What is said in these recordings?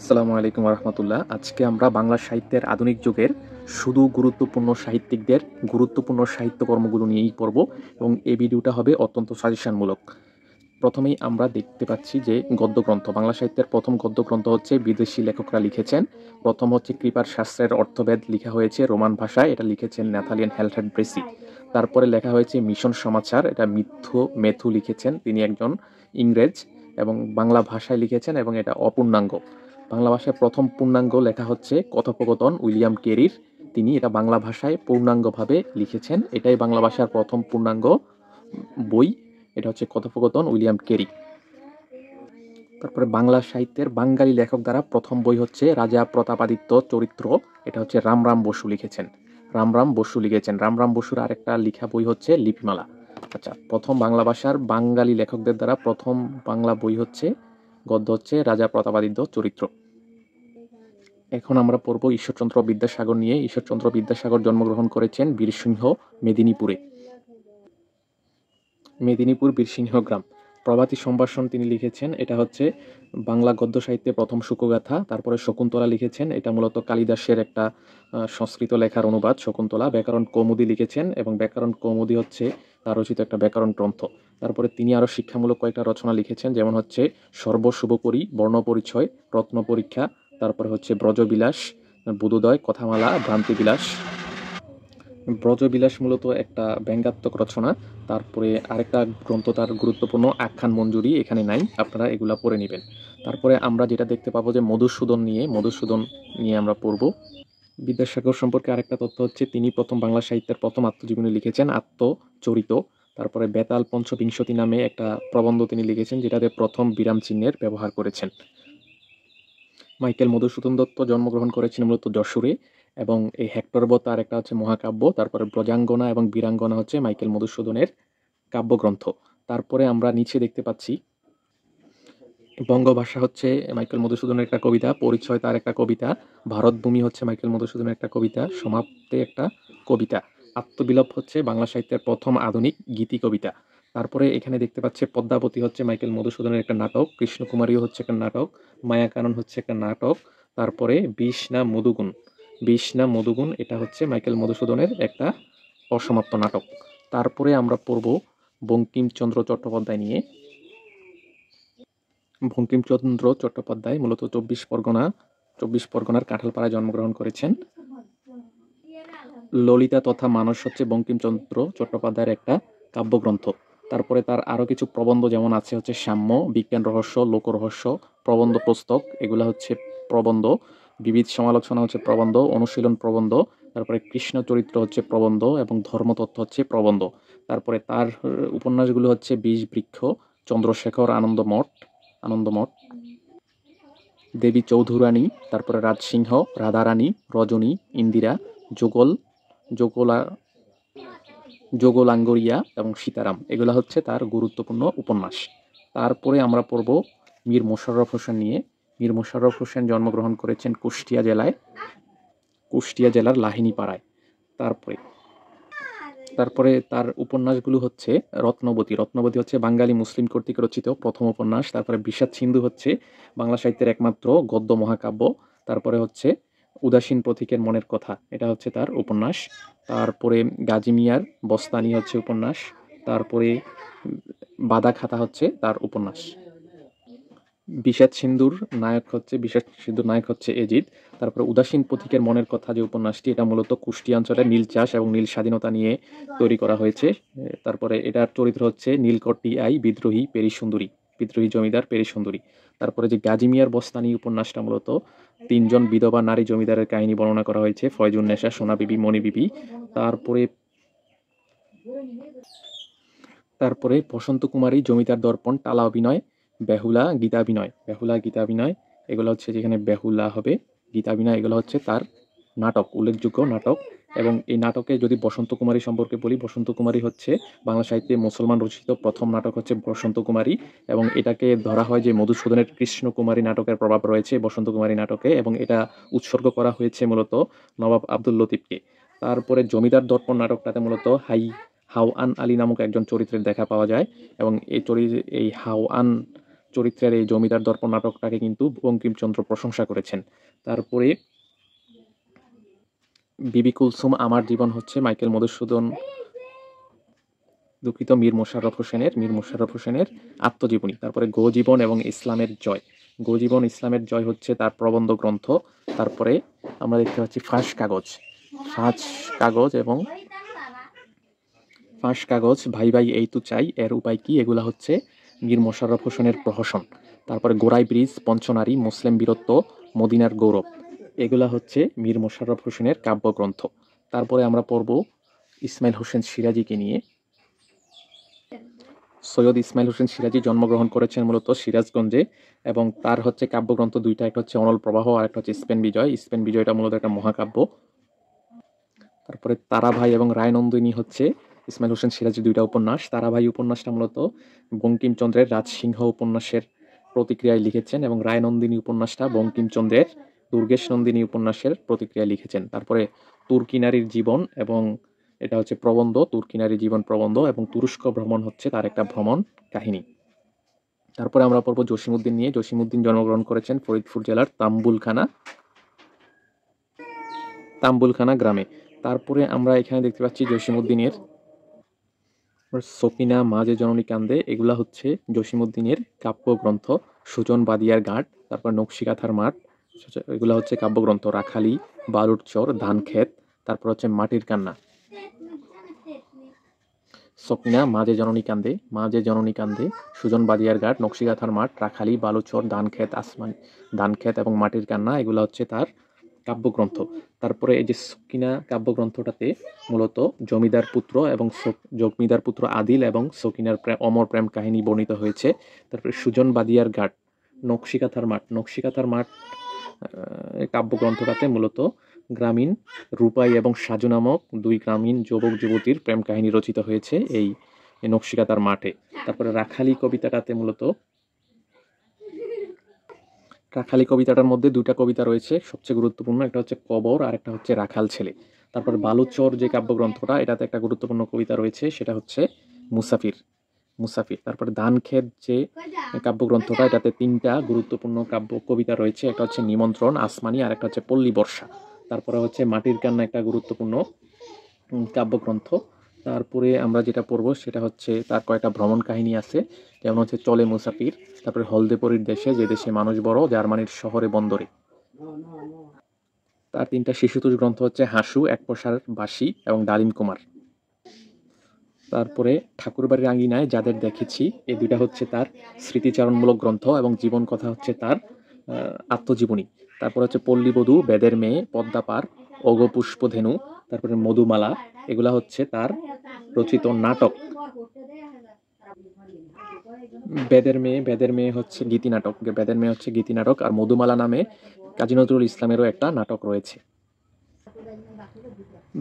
আসসালামু আলাইকুম রহমতুল্লাহ। আজকে আমরা বাংলা সাহিত্যের আধুনিক যুগের শুধু গুরুত্বপূর্ণ সাহিত্যিকদের গুরুত্বপূর্ণ সাহিত্যকর্মগুলো নিয়েই পড়ব এবং এই ভিডিওটা হবে অত্যন্ত সাজেশনমূলক। প্রথমেই আমরা দেখতে পাচ্ছি যে গদ্যগ্রন্থ, বাংলা সাহিত্যের প্রথম গদ্যগ্রন্থ হচ্ছে বিদেশি লেখকরা লিখেছেন। প্রথম হচ্ছে কৃপার শাস্ত্রের অর্থভেদ, লেখা হয়েছে রোমান ভাষায়, এটা লিখেছেন ন্যাথালিয়ান হেলফ্রেড ব্রেসি। তারপরে লেখা হয়েছে মিশন সমাচার, এটা মেথু লিখেছেন, তিনি একজন ইংরেজ এবং বাংলা ভাষায় লিখেছেন এবং এটা অপূর্ণাঙ্গ। বাংলা ভাষায় প্রথম পূর্ণাঙ্গ লেখা হচ্ছে কথোপকথন উইলিয়াম কেরির, তিনি এটা বাংলা ভাষায় পূর্ণাঙ্গভাবে লিখেছেন। এটাই বাংলা ভাষার প্রথম পূর্ণাঙ্গ বই, এটা হচ্ছে কথোপকথন উইলিয়াম কেরি। তারপরে বাংলা সাহিত্যের বাঙালি লেখক দ্বারা প্রথম বই হচ্ছে রাজা প্রতাপাদিত্য চরিত্র, এটা হচ্ছে রামরাম বসু লিখেছেন। রামরাম বসুর আরেকটা লেখা বই হচ্ছে লিপিমালা। আচ্ছা, প্রথম বাংলা ভাষার বাঙালি লেখকদের দ্বারা প্রথম বাংলা বই হচ্ছে গদ্য হচ্ছে রাজা প্রতাপাদিত্য চরিত্র। এখন আমরা পড়ব ঈশ্বরচন্দ্র বিদ্যাসাগর নিয়ে। ঈশ্বরচন্দ্র বিদ্যাসাগর জন্মগ্রহণ করেছেন বীরসিংহ মেদিনীপুরে, মেদিনীপুর বীরসিংহ গ্রাম। প্রভাতী সম্ভাষণ তিনি লিখেছেন, এটা হচ্ছে বাংলা গদ্য সাহিত্যে প্রথম শোকগাথা। তারপরে শকুন্তলা লিখেছেন, এটা মূলত কালিদাসের একটা সংস্কৃত লেখার অনুবাদ শকুন্তলা। ব্যাকরণ কৌমুদী লিখেছেন এবং ব্যাকরণ কৌমুদী হচ্ছে তার রচিত একটা ব্যাকরণ গ্রন্থ। তারপরে তিনি আরও শিক্ষামূলক কয়েকটা রচনা লিখেছেন, যেমন হচ্ছে সর্বশুভকরী, বর্ণপরিচয়, রত্ন পরীক্ষা, তারপরে হচ্ছে ব্রজবিলাস, বুধোদয়, কথামালা, ভ্রান্তিবিলাস। ব্রজবিলাস মূলত একটা ব্যঙ্গাত্মক রচনা। তারপরে আরেকটা গ্রন্থ তার গুরুত্বপূর্ণ, আখ্যান মঞ্জুরি, এখানে নাই, আপনারা এগুলা পড়ে নেবেন। তারপরে আমরা যেটা দেখতে পাবো যে মধুসূদন নিয়ে আমরা পড়ব। বিদ্যাসাগর সম্পর্কে আরেকটা তথ্য হচ্ছে তিনি প্রথম বাংলা সাহিত্যের প্রথম আত্মজীবনী লিখেছেন, আত্মচরিত। তারপরে বেতাল পঞ্চবিংশতি নামে একটা প্রবন্ধ তিনি লিখেছেন, যেটাতে প্রথম বিরাম চিহ্নের ব্যবহার করেছেন। মাইকেল মধুসূদন দত্ত জন্মগ্রহণ করেছেন মূলত যশোরে এবং এই হেক্টরবৎ আর একটা হচ্ছে মহাকাব্য। তারপরে ব্রজাঙ্গনা এবং বীরাঙ্গনা হচ্ছে মাইকেল মধুসূদনের কাব্যগ্রন্থ। তারপরে আমরা নিচে দেখতে পাচ্ছি বঙ্গভাষা হচ্ছে মাইকেল মধুসূদনের একটা কবিতা, পরিচয় তার একটা কবিতা, ভারতভূমি হচ্ছে মাইকেল মধুসূদনের একটা কবিতা, সমাপ্তি একটা কবিতা, আত্মবিলোপ হচ্ছে বাংলা সাহিত্যের প্রথম আধুনিক গীতি কবিতা। তারপরে এখানে দেখতে পাচ্ছে পদ্মাবতী হচ্ছে মাইকেল মধুসূদনের একটা নাটক, কৃষ্ণকুমারীও হচ্ছে একটা নাটক, মায়াকানন হচ্ছে একটা নাটক। তারপরে বিষ না মধুগুণ এটা হচ্ছে মাইকেল মধুসূদনের একটা অসমাপ্ত নাটক। তারপরে আমরা পড়ব বঙ্কিমচন্দ্র চট্টোপাধ্যায় নিয়ে। বঙ্কিমচন্দ্র চট্টোপাধ্যায় মূলত চব্বিশ পরগনার কাঁঠালপাড়ায় জন্মগ্রহণ করেছেন। ললিতা তথা মানস হচ্ছে বঙ্কিমচন্দ্র চট্টোপাধ্যায়ের একটা কাব্যগ্রন্থ। তারপরে তার আরও কিছু প্রবন্ধ যেমন আছে হচ্ছে সাম্য, বিজ্ঞান রহস্য, লোকরহস্য, প্রবন্ধ পুস্তক, এগুলা হচ্ছে প্রবন্ধ, বিবিধ সমালোচনা হচ্ছে প্রবন্ধ, অনুশীলন প্রবন্ধ, তারপরে কৃষ্ণ চরিত্র হচ্ছে প্রবন্ধ এবং ধর্মতত্ত্ব হচ্ছে প্রবন্ধ। তারপরে তার উপন্যাসগুলো হচ্ছে বীজ বৃক্ষ, চন্দ্রশেখর, আনন্দমঠ, দেবী চৌধুরানী, তারপরে রাজসিংহ, রাধারানী, রজনী, ইন্দিরা, যোগল যোগলা যোগলাঙ্গরিয়া এবং সীতারাম, এগুলো হচ্ছে তার গুরুত্বপূর্ণ উপন্যাস। তারপরে আমরা পড়ব মীর মোশাররফ হোসেন নিয়ে। মীর মোশাররফ হোসেন জন্মগ্রহণ করেছেন কুষ্টিয়া জেলার লাহিনীপাড়ায়। তারপরে তার উপন্যাসগুলো হচ্ছে রত্নবতী হচ্ছে বাঙালি মুসলিম কর্তৃক রচিত প্রথম উপন্যাস। তারপরে বিষাদ সিন্ধু হচ্ছে বাংলা সাহিত্যের একমাত্র গদ্য মহাকাব্য। তারপরে হচ্ছে উদাসীন পথিকের মনের কথা, এটা হচ্ছে তার উপন্যাস। তারপরে গাজী মিয়ার বস্তানি হচ্ছে উপন্যাস। তারপরে বাদা খাতা হচ্ছে তার উপন্যাস। বিষাদ সিন্ধুর নায়ক হচ্ছে এজিদ। তারপরে উদাসীন পথিকের মনের কথা যে উপন্যাসটি, এটা মূলত কুষ্টিয়া অঞ্চলের নীল চাষ এবং নীল স্বাধীনতা নিয়ে তৈরি করা হয়েছে। তারপরে এটার চরিত্র হচ্ছে নীলকটি আই, বিদ্রোহী জমিদার পেরি সুন্দরী। তারপরে যে গাজী মিয়ার বস্তানি উপন্যাসটা মূলত তিনজন বিধবা নারী জমিদারের কাহিনী বর্ণনা করা হয়েছে, ফয়জুন্নেসা, সোনা বিবি, মণি বিবি। তারপরে বসন্ত কুমারী, জমিদার দর্পণ, টালা অভিনয়, গীতাভিনয়, এগুলো হচ্ছে যেখানে বেহুলা হবে, গীতাভিনয়, এগুলো হচ্ছে তার নাটক, উল্লেখযোগ্য নাটক। এবং এই নাটকে যদি বসন্ত কুমারী সম্পর্কে বলি, বসন্ত কুমারী হচ্ছে বাংলা সাহিত্যে মুসলমান রচিত প্রথম নাটক হচ্ছে বসন্ত কুমারী, এবং এটাকে ধরা হয় যে মধুসূদনের কৃষ্ণকুমারী নাটকের প্রভাব রয়েছে বসন্ত কুমারী নাটকে, এবং এটা উৎসর্গ করা হয়েছে মূলত নবাব আব্দুল লতিফকে। তারপরে জমিদার দর্পণ নাটকটাতে মূলত হাওয়ান আলী নামক একজন চরিত্রের দেখা পাওয়া যায়, এবং এই হাওয়ান চরিত্রের এই জমিদার দর্পণ নাটকটাকে কিন্তু বঙ্কিমচন্দ্র প্রশংসা করেছেন। তারপরে বিবি কুলসুম আমার জীবন হচ্ছে মাইকেল মধুসূদন দুঃখিত মীর মোশাররফ হোসেনের আত্মজীবনী। তারপরে গোজীবন এবং ইসলামের জয়। গোজীবন ইসলামের জয় হচ্ছে তার প্রবন্ধ গ্রন্থ। তারপরে আমরা দেখতে পাচ্ছি ফাঁস কাগজ ভাই ভাই এই তো চাই এর উপায় কি, এগুলা হচ্ছে মীর মোশাররফ হোসেনের প্রহসন। তারপরে গোড়াই ব্রিজ, পঞ্চনারী, মুসলিম বীরত্ব, মদিনার গৌরব, এগুলা হচ্ছে মীর মোশাররফ হোসেনের কাব্যগ্রন্থ। তারপরে আমরা পড়ব ইসমাইল হোসেন সিরাজীকে নিয়ে। সৈয়দ ইসমাইল হোসেন সিরাজী জন্মগ্রহণ করেছেন মূলত সিরাজগঞ্জে, এবং তার হচ্ছে কাব্যগ্রন্থ দুইটা, একটা হচ্ছে অনল প্রবাহ আর একটা হচ্ছে স্পেন বিজয়। স্পেন বিজয়টা মূলত একটা মহাকাব্য। তারপরে তারাভাই এবং রায়নন্দিনী হচ্ছে ইসমাইল হোসেন সিরাজীর দুইটা উপন্যাস। তারাভাই উপন্যাসটা মূলত বঙ্কিমচন্দ্রের রাজসিংহ উপন্যাসের প্রতিক্রিয়ায় লিখেছেন, এবং রায়নন্দিনী উপন্যাসটা বঙ্কিমচন্দ্রের দুর্গেশ নন্দিনী উপন্যাসের প্রতিক্রিয়ায় লিখেছেন। তারপরে তুর্কি নারীর জীবন, এবং এটা হচ্ছে প্রবন্ধ, তুর্কি নারী জীবন প্রবন্ধ, এবং তুরস্ক ভ্রমণ হচ্ছে তার একটা ভ্রমণ কাহিনী। তারপরে আমরা পড়ব জসিমউদ্দিন নিয়ে। জসিমউদ্দিন জন্মগ্রহণ করেছেন ফরিদপুর জেলার তাম্বুলখানা গ্রামে। তারপরে আমরা এখানে দেখতে পাচ্ছি জসিমউদ্দিনের সকিনা, মাঝে জননী কান্দে, এগুলা হচ্ছে জসিমউদ্দিনের কাব্যগ্রন্থ। সুজন বাদিয়ার ঘাট, তারপর নকশিকাঁথার মাঠ, এগুলা হচ্ছে কাব্যগ্রন্থ। রাখালি, বালুর চর, ধান ক্ষেত, তারপর হচ্ছে মাটির কান্না। সকিনা, মাঝে জননী কান্দে, সুজন বাদিয়ার ঘাট, নকশিকাঁথার মাঠ, রাখালি, বালুচর, ধান ক্ষেত এবং মাটির কান্না, এগুলো হচ্ছে তার কাব্যগ্রন্থ। তারপরে এই যে সকিনা কাব্যগ্রন্থটাতে মূলত জমিদার পুত্র আদিল এবং সকিনার অমর প্রেম কাহিনী বর্ণিত হয়েছে। তারপরে সুজন বাদিয়ার ঘাট, নকশিকাঁথার মাঠ কাব্যগ্রন্থটাতে মূলত গ্রামীণ রূপাই এবং সাজু নামক দুই গ্রামীণ যুবক যুবতীর প্রেম কাহিনী রচিত হয়েছে এই নকশিকাঁথার মাঠে। তারপরে রাখালি কবিতাটার মধ্যে দুইটা কবিতা রয়েছে সবচেয়ে গুরুত্বপূর্ণ, একটা হচ্ছে কবর আর একটা হচ্ছে রাখাল ছেলে। তারপরে বালুচর যে কাব্যগ্রন্থটা, এটাতে একটা গুরুত্বপূর্ণ কবিতা রয়েছে, সেটা হচ্ছে মুসাফির। তারপরে ধান ক্ষেত যে কাব্যগ্রন্থটা, এটাতে তিনটা গুরুত্বপূর্ণ কবিতা রয়েছে, একটা হচ্ছে নিমন্ত্রণ, আসমানি, আর একটা হচ্ছে পল্লী বর্ষা। তারপরে হচ্ছে মাটির কান্না, একটা গুরুত্বপূর্ণ কাব্যগ্রন্থ। তারপরে আমরা যেটা পড়বো সেটা হচ্ছে তার কয়েকটা ভ্রমণ কাহিনী আছে, যেমন হচ্ছে চলে মুসাফির, তারপরে হলদেপরির দেশে, যে দেশে মানুষ বড়, জার্মানির শহরে বন্দরে। তার তিনটা শিশুতোষ গ্রন্থ হচ্ছে হাসু, এক পয়সার বাসি এবং ডালিম কুমার। তারপরে ঠাকুরবাড়ির আঙিনায় যাদের দেখেছি, এই দুইটা হচ্ছে তার স্মৃতিচারণমূলক গ্রন্থ, এবং জীবন কথা হচ্ছে তার আত্মজীবনী। তারপর হচ্ছে পল্লীবধূ, বেদের মেয়ে, পদ্মা পার, অগপুষ্পধেনু, তারপরে মধুমালা, এগুলা হচ্ছে তার রচিত নাটক। বেদের মেয়ে হচ্ছে গীতি নাটক, আর মধুমালা নামে কাজী নজরুল ইসলামেরও একটা নাটক রয়েছে।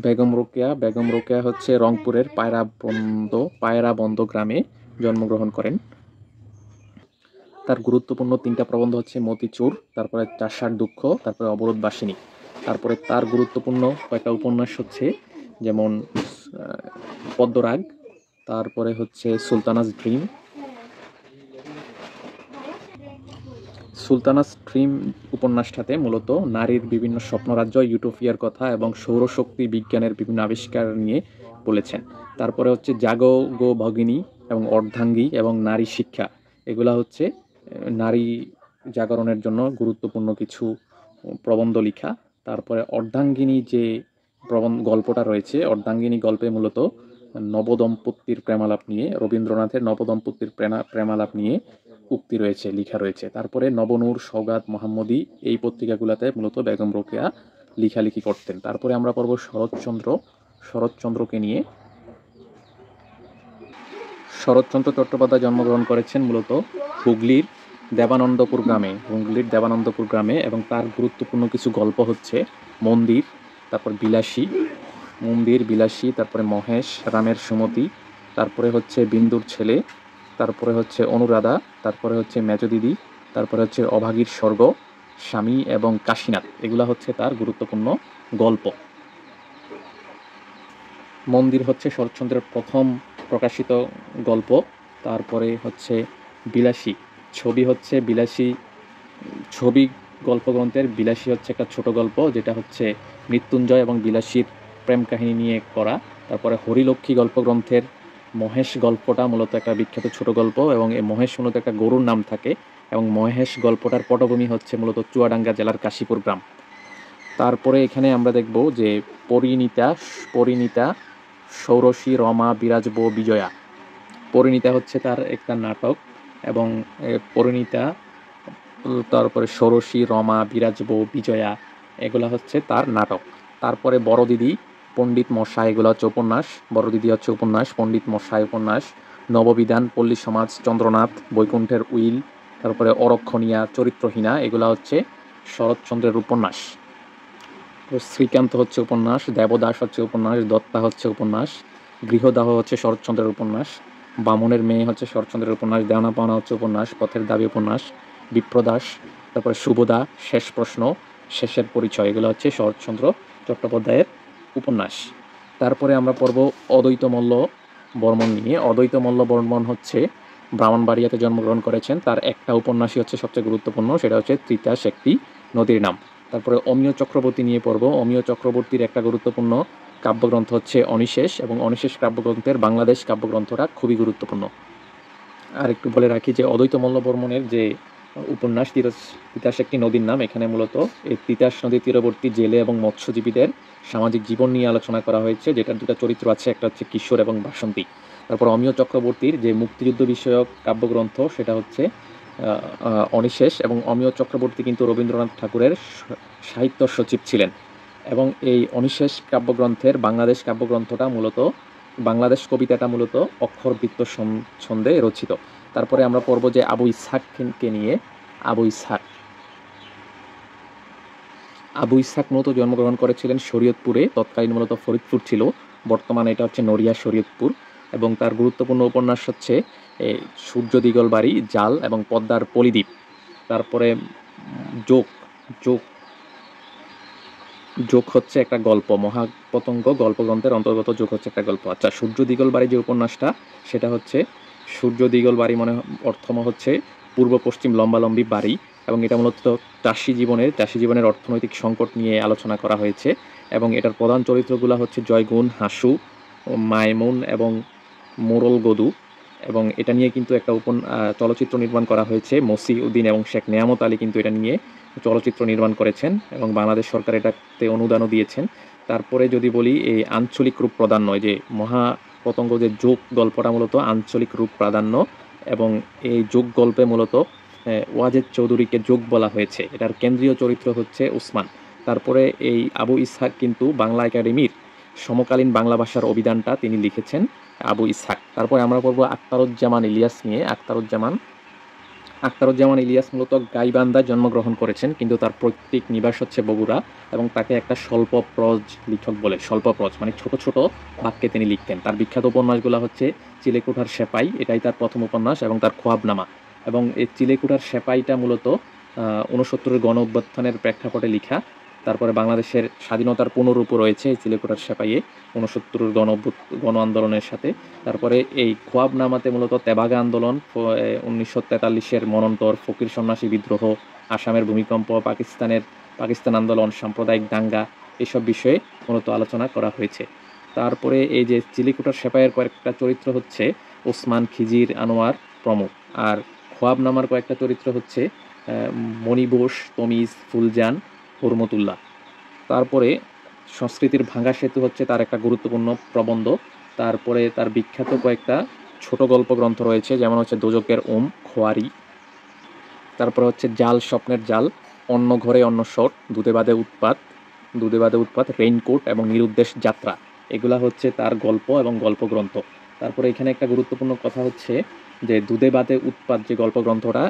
বেগম রোকেয়া হচ্ছে রংপুরের পায়রাবন্দ গ্রামে জন্মগ্রহণ করেন। তার গুরুত্বপূর্ণ তিনটা প্রবন্ধ হচ্ছে মতিচুর, তারপরে চাষার দুঃখ, তারপরে অবরোধবাসিনী। তারপরে তার গুরুত্বপূর্ণ কয়েকটা উপন্যাস হচ্ছে যেমন পদ্মরাগ, তারপরে হচ্ছে সুলতানাস ড্রিম উপন্যাসটাতে মূলত নারীর বিভিন্ন স্বপ্নরাজ্য, ইউটোপিয়ার কথা এবং সৌরশক্তি বিজ্ঞানের বিভিন্ন আবিষ্কার নিয়ে বলেছেন। তারপরে হচ্ছে জাগো গো ভগিনী এবং অর্ধাঙ্গী এবং নারী শিক্ষা, এগুলা হচ্ছে নারী জাগরণের জন্য গুরুত্বপূর্ণ কিছু প্রবন্ধ লিখা। তারপরে অর্ধাঙ্গিনী যে গল্পটা রয়েছে, অর্ধাঙ্গিনী গল্পে মূলত নবদম্পতির প্রেমালাপ নিয়ে, রবীন্দ্রনাথের নবদম্পতির প্রেমালাপ নিয়ে উক্তি রয়েছে, লেখা রয়েছে। তারপরে নবনূর, সওগাত, মোহাম্মদী, এই পত্রিকাগুলোতে মূলত বেগম রোকেয়া লেখালেখি করতেন। তারপরে আমরা পড়ব শরৎচন্দ্রকে নিয়ে। শরৎচন্দ্র চট্টোপাধ্যায় জন্মগ্রহণ করেছেন মূলত হুগলির দেবানন্দপুর গ্রামে, এবং তার গুরুত্বপূর্ণ কিছু গল্প হচ্ছে মন্দির, তারপর বিলাসী, তারপরে মহেশ, রামের সুমতি, তারপরে হচ্ছে বিন্দুর ছেলে, তারপরে হচ্ছে অনুরাধা, তারপরে হচ্ছে মেজদিদি, তারপরে হচ্ছে অভাগীর স্বর্গ, স্বামী এবং কাশীনাথ, এগুলা হচ্ছে তার গুরুত্বপূর্ণ গল্প। মন্দির হচ্ছে শরৎচন্দ্রের প্রথম প্রকাশিত গল্প। তারপরে হচ্ছে বিলাসী, ছবি হচ্ছে বিলাসী ছবি গল্পগ্রন্থের বিলাসী হচ্ছে একটা ছোট গল্প, যেটা হচ্ছে মৃত্যুঞ্জয় এবং বিলাসীর প্রেম কাহিনী নিয়ে করা। তারপরে হরিলক্ষ্মী গল্পগ্রন্থের মহেশ গল্পটা মূলত একটা বিখ্যাত ছোট গল্প, এবং এই মহেশ মূলত একটা গরুর নাম থাকে, এবং মহেশ গল্পটার পটভূমি হচ্ছে মূলত চুয়াডাঙ্গা জেলার কাশীপুর গ্রাম। তারপরে এখানে আমরা দেখব যে পরিণীতা পরিণীতা ষোড়শী রমা বিরাজব বিজয়া। পরিণীতা হচ্ছে তার একটা নাটক, এবং পরিণীতা, তারপরে ষোড়শী রমা বিরাজব বিজয়া, এগুলা হচ্ছে তার নাটক। তারপরে বড় দিদি পণ্ডিত মশাই, এগুলো হচ্ছে উপন্যাস। বড় দিদি হচ্ছে উপন্যাস, পণ্ডিত মশাই উপন্যাস, নববিধান পল্লী সমাজ চন্দ্রনাথ, বৈকুণ্ঠের উইল, তারপরে অরক্ষণীয়া চরিত্রহীনা, এগুলা হচ্ছে শরৎচন্দ্রের উপন্যাস। শ্রীকান্ত হচ্ছে উপন্যাস, দেবদাস হচ্ছে উপন্যাস, দত্তা হচ্ছে উপন্যাস, গৃহদাহ হচ্ছে শরৎচন্দ্রের উপন্যাস, বামনের মেয়ে হচ্ছে শরৎচন্দ্রের উপন্যাস, দেওনা পাওনা হচ্ছে উপন্যাস, পথের দাবি উপন্যাস, বিপ্রদাস, তারপরে শুভদা, শেষ প্রশ্ন, শেষের পরিচয়, এগুলো হচ্ছে শরৎচন্দ্র চট্টোপাধ্যায়ের উপন্যাস। তারপরে আমরা পড়ব অদ্বৈত মল্ল বর্মণ নিয়ে। অদ্বৈত মল্ল বর্মণ হচ্ছে ব্রাহ্মণবাড়িয়াতে জন্মগ্রহণ করেছেন। তার একটা উপন্যাসই হচ্ছে সবচেয়ে গুরুত্বপূর্ণ, সেটা হচ্ছে তিতাস একটি নদীর নাম। তারপরে অমিয় চক্রবর্তী নিয়ে পড়ব। অমিয় চক্রবর্তীর একটা গুরুত্বপূর্ণ কাব্যগ্রন্থ হচ্ছে অনিশেষ, এবং অনিশেষ কাব্যগ্রন্থের বাংলাদেশ কাব্যগ্রন্থটা খুবই গুরুত্বপূর্ণ। আর একটু বলে রাখি যে অদ্বৈত মল্ল বর্মণের যে উপন্যাস তিতাস একটি নদীর নাম, এখানে মূলত এই তিতাস নদীর তীরবর্তী জেলে এবং মৎস্যজীবীদের সামাজিক জীবন নিয়ে আলোচনা করা হয়েছে, যেটার দুটো চরিত্র আছে, একটা হচ্ছে কিশোর এবং বাসন্তী। তারপর অমিয় চক্রবর্তীর যে মুক্তিযুদ্ধ বিষয়ক কাব্যগ্রন্থ, সেটা হচ্ছে অনিশেষ, এবং অমিয় চক্রবর্তী কিন্তু রবীন্দ্রনাথ ঠাকুরের সাহিত্য সচিব ছিলেন। এবং এই অনিশেষ কাব্যগ্রন্থের বাংলাদেশ কাব্যগ্রন্থটা মূলত, বাংলাদেশ কবিতাটা মূলত অক্ষরবৃত্ত ছন্দে রচিত। তারপরে আমরা পড়ব যে আবু ইসহাককে নিয়ে। আবু ইসহাক মূলত জন্মগ্রহণ করেছিলেন শরীয়তপুরে, তৎকালীন মূলত ফরিদপুর ছিল, বর্তমানে এটা হচ্ছে নড়িয়া শরীয়তপুর। এবং তার গুরুত্বপূর্ণ উপন্যাস হচ্ছে সূর্য দিগলবাড়ি, জাল এবং পদ্মার পলিদ্বীপ। তারপরে যোগ যোগ যোগ হচ্ছে একটা গল্প, মহাপতঙ্গ গল্পগ্রন্থের অন্তর্গত যোগ হচ্ছে একটা গল্প। আচ্ছা, সূর্য দিগলবাড়ি যে উপন্যাসটা, সেটা হচ্ছে সূর্য দিগলবাড়ি মানে অর্থম হচ্ছে পূর্ব পশ্চিম লম্বালম্বী বাড়ি, এবং এটা মূলত চাষি জীবনের অর্থনৈতিক সংকট নিয়ে আলোচনা করা হয়েছে। এবং এটার প্রধান চরিত্রগুলো হচ্ছে জয়গুণ, হাসু, মাইমুন এবং মোরল গদু। এবং এটা নিয়ে কিন্তু একটা চলচ্চিত্র নির্মাণ করা হয়েছে, মসি উদ্দিন এবং শেখ নেয়ামত আলী কিন্তু এটা নিয়ে চলচ্চিত্র নির্মাণ করেছেন, এবং বাংলাদেশ সরকার এটাতে অনুদানও দিয়েছেন। তারপরে যদি বলি, এই আঞ্চলিক রূপ প্রাধান্য, যে মহাপতঙ্গ যে যোগ গল্পটা মূলত আঞ্চলিক রূপ প্রাধান্য, এবং এই যোগ গল্পে মূলত ওয়াজেদ চৌধুরীকে যোগ বলা হয়েছে। এটার কেন্দ্রীয় চরিত্র হচ্ছে উসমান। তারপরে এই আবু ইসহাক কিন্তু বাংলা একাডেমির সমকালীন বাংলা ভাষার অভিধানটা তিনি লিখেছেন, আবু ইসহাক। তারপরে আমরা পড়ব আখতারুজ্জামান ইলিয়াস নিয়ে। আখতারুজ্জামান ইলিয়াস মূলত গাইবান্ধায় জন্মগ্রহণ করেছেন, কিন্তু তার পৈতৃক নিবাস হচ্ছে বগুড়া, এবং তাকে একটা স্বল্প প্রজ লেখক বলে। স্বল্প প্রজ মানে ছোট ছোট বাক্যে তিনি লিখতেন। তার বিখ্যাত উপন্যাসগুলো হচ্ছে চিলেকোঠার সেপাই, এটাই তার প্রথম উপন্যাস, এবং তার খোয়াবনামা। এবং এই চিলেকোঠার সেপাইটা মূলত 69-এর গণ অভ্যুত্থানের প্রেক্ষাপটে লিখা। তারপরে বাংলাদেশের স্বাধীনতার পুনরূপ রয়েছে এই চিলেকোঠার সেপাইয়ে 69-এর গণ আন্দোলনের সাথে। তারপরে এই খোয়াবনামাতে মূলত তেভাগা আন্দোলন, 1943-এর মনন্তর, ফকির সন্ন্যাসী বিদ্রোহ, আসামের ভূমিকম্প, পাকিস্তান আন্দোলন, সাম্প্রদায়িক দাঙ্গা, এসব বিষয়ে মূলত আলোচনা করা হয়েছে। তারপরে এই যে চিলেকোঠার সেপাইয়ের কয়েকটা চরিত্র হচ্ছে ওসমান, খিজির, আনোয়ার প্রমুখ। আর খোয়াবনামার কয়েকটা চরিত্র হচ্ছে মণিবোস, তমিজ, ফুলজান, হুরমতুল্লাহ। তারপরে সংস্কৃতির ভাঙা সেতু হচ্ছে তার একটা গুরুত্বপূর্ণ প্রবন্ধ। তারপরে তার বিখ্যাত কয়েকটা ছোট গল্প গ্রন্থ রয়েছে, যেমন হচ্ছে দোজকের ওম, খোয়ারি, তারপরে হচ্ছে জাল, স্বপ্নের জাল, অন্য ঘরে অন্য শট, দুধে বাদে উৎপাত, রেইনকোট এবং নিরুদ্দেশ যাত্রা, এগুলা হচ্ছে তার গল্প এবং গল্পগ্রন্থ। তারপরে এখানে একটা গুরুত্বপূর্ণ কথা হচ্ছে যে দুধে বাদে উৎপাত যে গল্পগ্রন্থটা,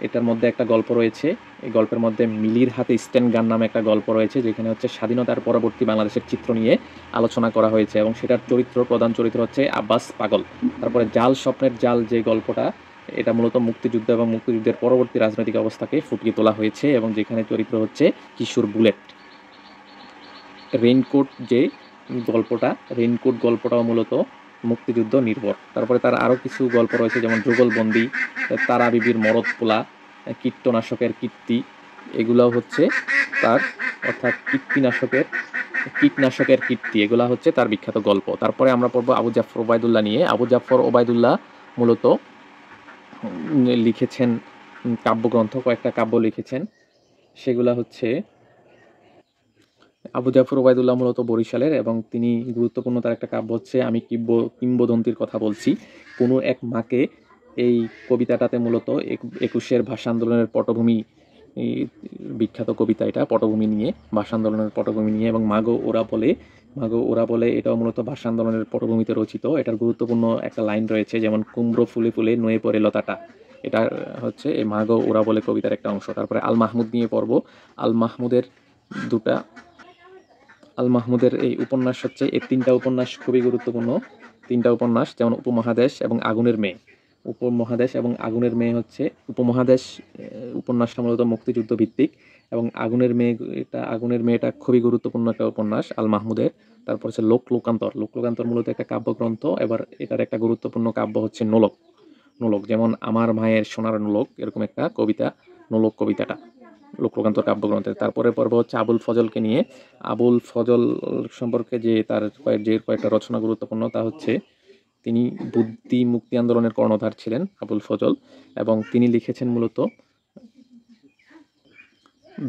এটার মধ্যে একটা গল্প রয়েছে। এই গল্পের মধ্যে মিলির হাতে স্ট্যান্ড গান নামে একটা গল্প রয়েছে, যেখানে হচ্ছে স্বাধীনতার পরবর্তী বাংলাদেশের চিত্র নিয়ে আলোচনা করা হয়েছে, এবং সেটার প্রধান চরিত্র হচ্ছে আব্বাস পাগল। তারপরে জাল, স্বপ্নের জাল যে গল্পটা, এটা মূলত মুক্তিযুদ্ধ এবং মুক্তিযুদ্ধের পরবর্তী রাজনৈতিক অবস্থাকে ফুটিয়ে তোলা হয়েছে, এবং যেখানে চরিত্র হচ্ছে কিশোর বুলেট। রেইনকোট গল্পটাও মূলত মুক্তিযুদ্ধ নির্ভর। তারপরে তার আরও কিছু গল্প রয়েছে, যেমন যুগলবন্দি, তারা বিবির মরদ পোলা, কীটনাশকের কীর্তি, এগুলাও হচ্ছে তার, অর্থাৎ কীটনাশকের কীর্তি, এগুলা হচ্ছে তার বিখ্যাত গল্প। তারপরে আমরা পড়বো আবু জাফর ওবায়দুল্লাহ নিয়ে। আবু জাফর ওবায়দুল্লাহ মূলত লিখেছেন কাব্যগ্রন্থ, কয়েকটা কাব্য লিখেছেন। সেগুলা হচ্ছে, আবু জাফর ওবায়দুল্লাহ মূলত বরিশালের, এবং তিনি গুরুত্বপূর্ণ তার একটা কাব্য হচ্ছে আমি কিংবদন্তির কথা বলছি। কোনো এক মাকে, এই কবিতাটাতে মূলত ২১-এর ভাষা আন্দোলনের পটভূমি, বিখ্যাত কবিতা এটা, পটভূমি নিয়ে, ভাষা আন্দোলনের পটভূমি নিয়ে, এবং মাগো ওরা বলে এটাও মূলত ভাষা আন্দোলনের পটভূমিতে রচিত। এটার গুরুত্বপূর্ণ একটা লাইন রয়েছে, যেমন কুমড়ো ফুলে ফুলে নুয়ে পড়ে লতাটা, এটা হচ্ছে এই মাগো ওরা বলে কবিতার একটা অংশ। তারপরে আল মাহমুদ নিয়ে পড়ব। আল মাহমুদের এই উপন্যাস হচ্ছে, এই 3টা উপন্যাস খুবই গুরুত্বপূর্ণ। 3টা উপন্যাস, যেমন উপমহাদেশ এবং আগুনের মেয়ে। হচ্ছে উপমহাদেশ উপন্যাসটা মূলত মুক্তিযুদ্ধ ভিত্তিক, এবং আগুনের মেয়েটা খুবই গুরুত্বপূর্ণ একটা উপন্যাস আল মাহমুদের। তারপর হচ্ছে লোকলোকান্তর মূলত একটা কাব্যগ্রন্থ। এবার এটার একটা গুরুত্বপূর্ণ কাব্য হচ্ছে নোলক, যেমন আমার মায়ের সোনার নোলক, এরকম একটা কবিতা, নোলক কবিতাটা লোকলোকান্তর কাব্যগ্রন্থের। তারপরে পর্ব হচ্ছে আবুল ফজলকে নিয়ে। আবুল ফজল সম্পর্কে যে কয়েকটা রচনা গুরুত্বপূর্ণ, তা হচ্ছে তিনি বুদ্ধি মুক্তি আন্দোলনের কর্ণধার ছিলেন আবুল ফজল, এবং তিনি লিখেছেন মূলত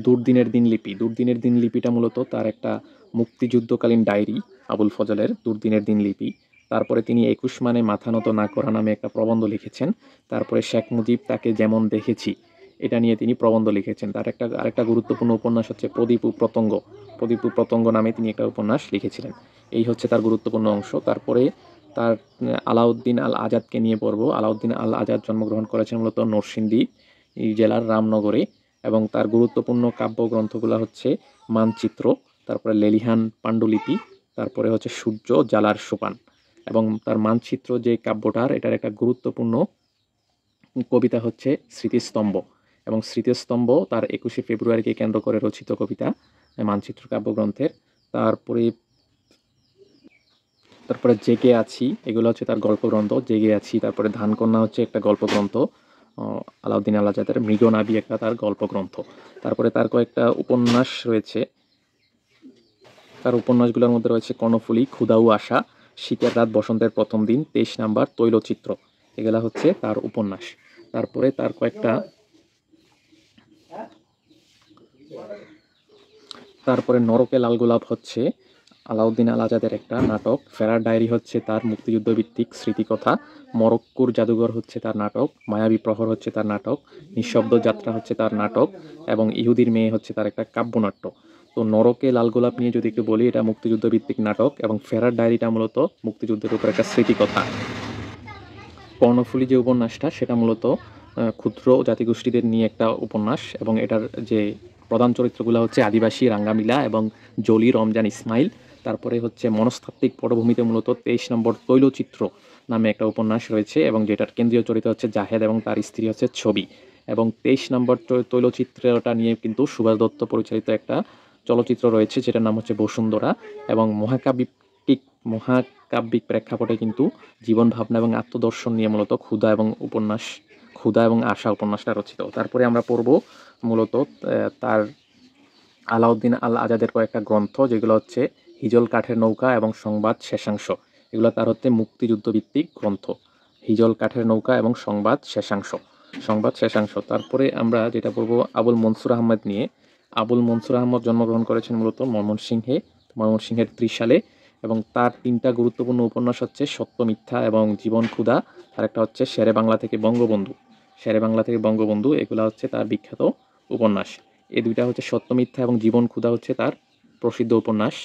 দুর্দিনের দিনলিপিটা মূলত তার একটা মুক্তিযুদ্ধকালীন ডায়েরি, আবুল ফজলের দুর্দিনের দিনলিপি। তারপরে তিনি 21 মানে মাথা নত না করা নামে একটা প্রবন্ধ লিখেছেন। তারপরে শেখ মুজিব তাকে যেমন দেখেছি, এটা নিয়ে তিনি প্রবন্ধ লিখেছেন। তার আরেকটা গুরুত্বপূর্ণ উপন্যাস হচ্ছে প্রদীপ ও প্রতঙ্গ নামে তিনি একটা উপন্যাস লিখেছিলেন। এই হচ্ছে তার গুরুত্বপূর্ণ অংশ। তারপরে তার আলাউদ্দিন আল আজাদকে নিয়ে পড়ব। আলাউদ্দিন আল আজাদ জন্মগ্রহণ করেছেন মূলত নরসিংদী জেলার রামনগরে, এবং তার গুরুত্বপূর্ণ কাব্যগ্রন্থগুলো হচ্ছে মানচিত্র, তারপরে লেলিহান পাণ্ডুলিপি, তারপরে হচ্ছে সূর্য জ্বালার সোপান। এবং তার মানচিত্র যে কাব্যটার, এটার একটা গুরুত্বপূর্ণ কবিতা হচ্ছে স্মৃতিস্তম্ভ, এবং স্মৃতিস্তম্ভ তার 21শে ফেব্রুয়ারিকে কেন্দ্র করে রচিত কবিতা মানচিত্র কাব্যগ্রন্থের। তারপরে জেগে আছি, এগুলো হচ্ছে তার গল্পগ্রন্থ, জেগে আছি। তারপরে ধানকন্যা হচ্ছে একটা গল্পগ্রন্থ আলাউদ্দিন আল আজাদের, মৃগনাভি একটা তার গল্পগ্রন্থ। তারপরে তার কয়েকটা উপন্যাস রয়েছে। তার উপন্যাসগুলোর মধ্যে রয়েছে কর্ণফুলী, ক্ষুধা ও আশা, শীতের রাত, বসন্তের প্রথম দিন, 23 নাম্বার, তৈলচিত্র, এগুলা হচ্ছে তার উপন্যাস। তারপরে নরকে লাল গোলাপ হচ্ছে আলাউদ্দিন আল আজাদের একটা নাটক। ফেরার ডায়েরি হচ্ছে তার মুক্তিযুদ্ধ ভিত্তিক স্মৃতিকথা। মরক্কোর জাদুঘর হচ্ছে তার নাটক। মায়াবী প্রহর হচ্ছে তার নাটক। নিঃশব্দ যাত্রা হচ্ছে তার নাটক, এবং ইহুদির মেয়ে হচ্ছে তার একটা কাব্যনাট্য। তো নরকে লাল গোলাপ নিয়ে যদি একটু বলি, এটা মুক্তিযুদ্ধ ভিত্তিক নাটক, এবং ফেরার ডায়েরিটা মূলত মুক্তিযুদ্ধের উপর একটা স্মৃতিকথা। কর্ণফুলী যে উপন্যাসটা, সেটা মূলত ক্ষুদ্র জাতিগোষ্ঠীদের নিয়ে একটা উপন্যাস, এবং এটার যে প্রধান চরিত্রগুলো হচ্ছে আদিবাসী রাঙ্গামিলা এবং জলি রমজান ইসমাইল। তারপরে হচ্ছে মনস্তাত্ত্বিক পটভূমিতে মূলত 23 নম্বর তৈলচিত্র নামে একটা উপন্যাস রয়েছে, এবং যেটার কেন্দ্রীয় চরিত্র হচ্ছে জাহেদ এবং তার স্ত্রী হচ্ছে ছবি। এবং 23 নম্বর তৈলচিত্রটা নিয়ে কিন্তু সুভাষ দত্ত পরিচালিত একটা চলচ্চিত্র রয়েছে, যেটার নাম হচ্ছে বসুন্ধরা, এবং মহাকাব্যিক প্রেক্ষাপটে কিন্তু জীবন ভাবনা এবং আত্মদর্শন নিয়ে মূলত ক্ষুধা এবং আশা উপন্যাসটা রচিত। তারপরে আমরা পড়ব মূলত তার আলাউদ্দিন আল আজাদের কয়েকটা গ্রন্থ, যেগুলো হচ্ছে হিজল কাঠের নৌকা এবং সংবাদ শেষাংশ। এগুলো তার হচ্ছে মুক্তিযুদ্ধ ভিত্তিক গ্রন্থ, হিজল কাঠের নৌকা এবং সংবাদ শেষাংশ। তারপরে আমরা যেটা পড়ব আবুল মনসুর আহমদ নিয়ে। আবুল মনসুর আহমদ জন্মগ্রহণ করেছেন মূলত ময়মনসিংহের ত্রিশালে, এবং তার 3টা গুরুত্বপূর্ণ উপন্যাস হচ্ছে সত্য মিথ্যা এবং জীবন ক্ষুধা। আর একটা হচ্ছে শেরে বাংলা থেকে বঙ্গবন্ধু, এগুলা হচ্ছে তার বিখ্যাত উপন্যাস। এই 2টা হচ্ছে সত্য মিথ্যা এবং জীবন ক্ষুধা হচ্ছে তার প্রসিদ্ধ উপন্যাস।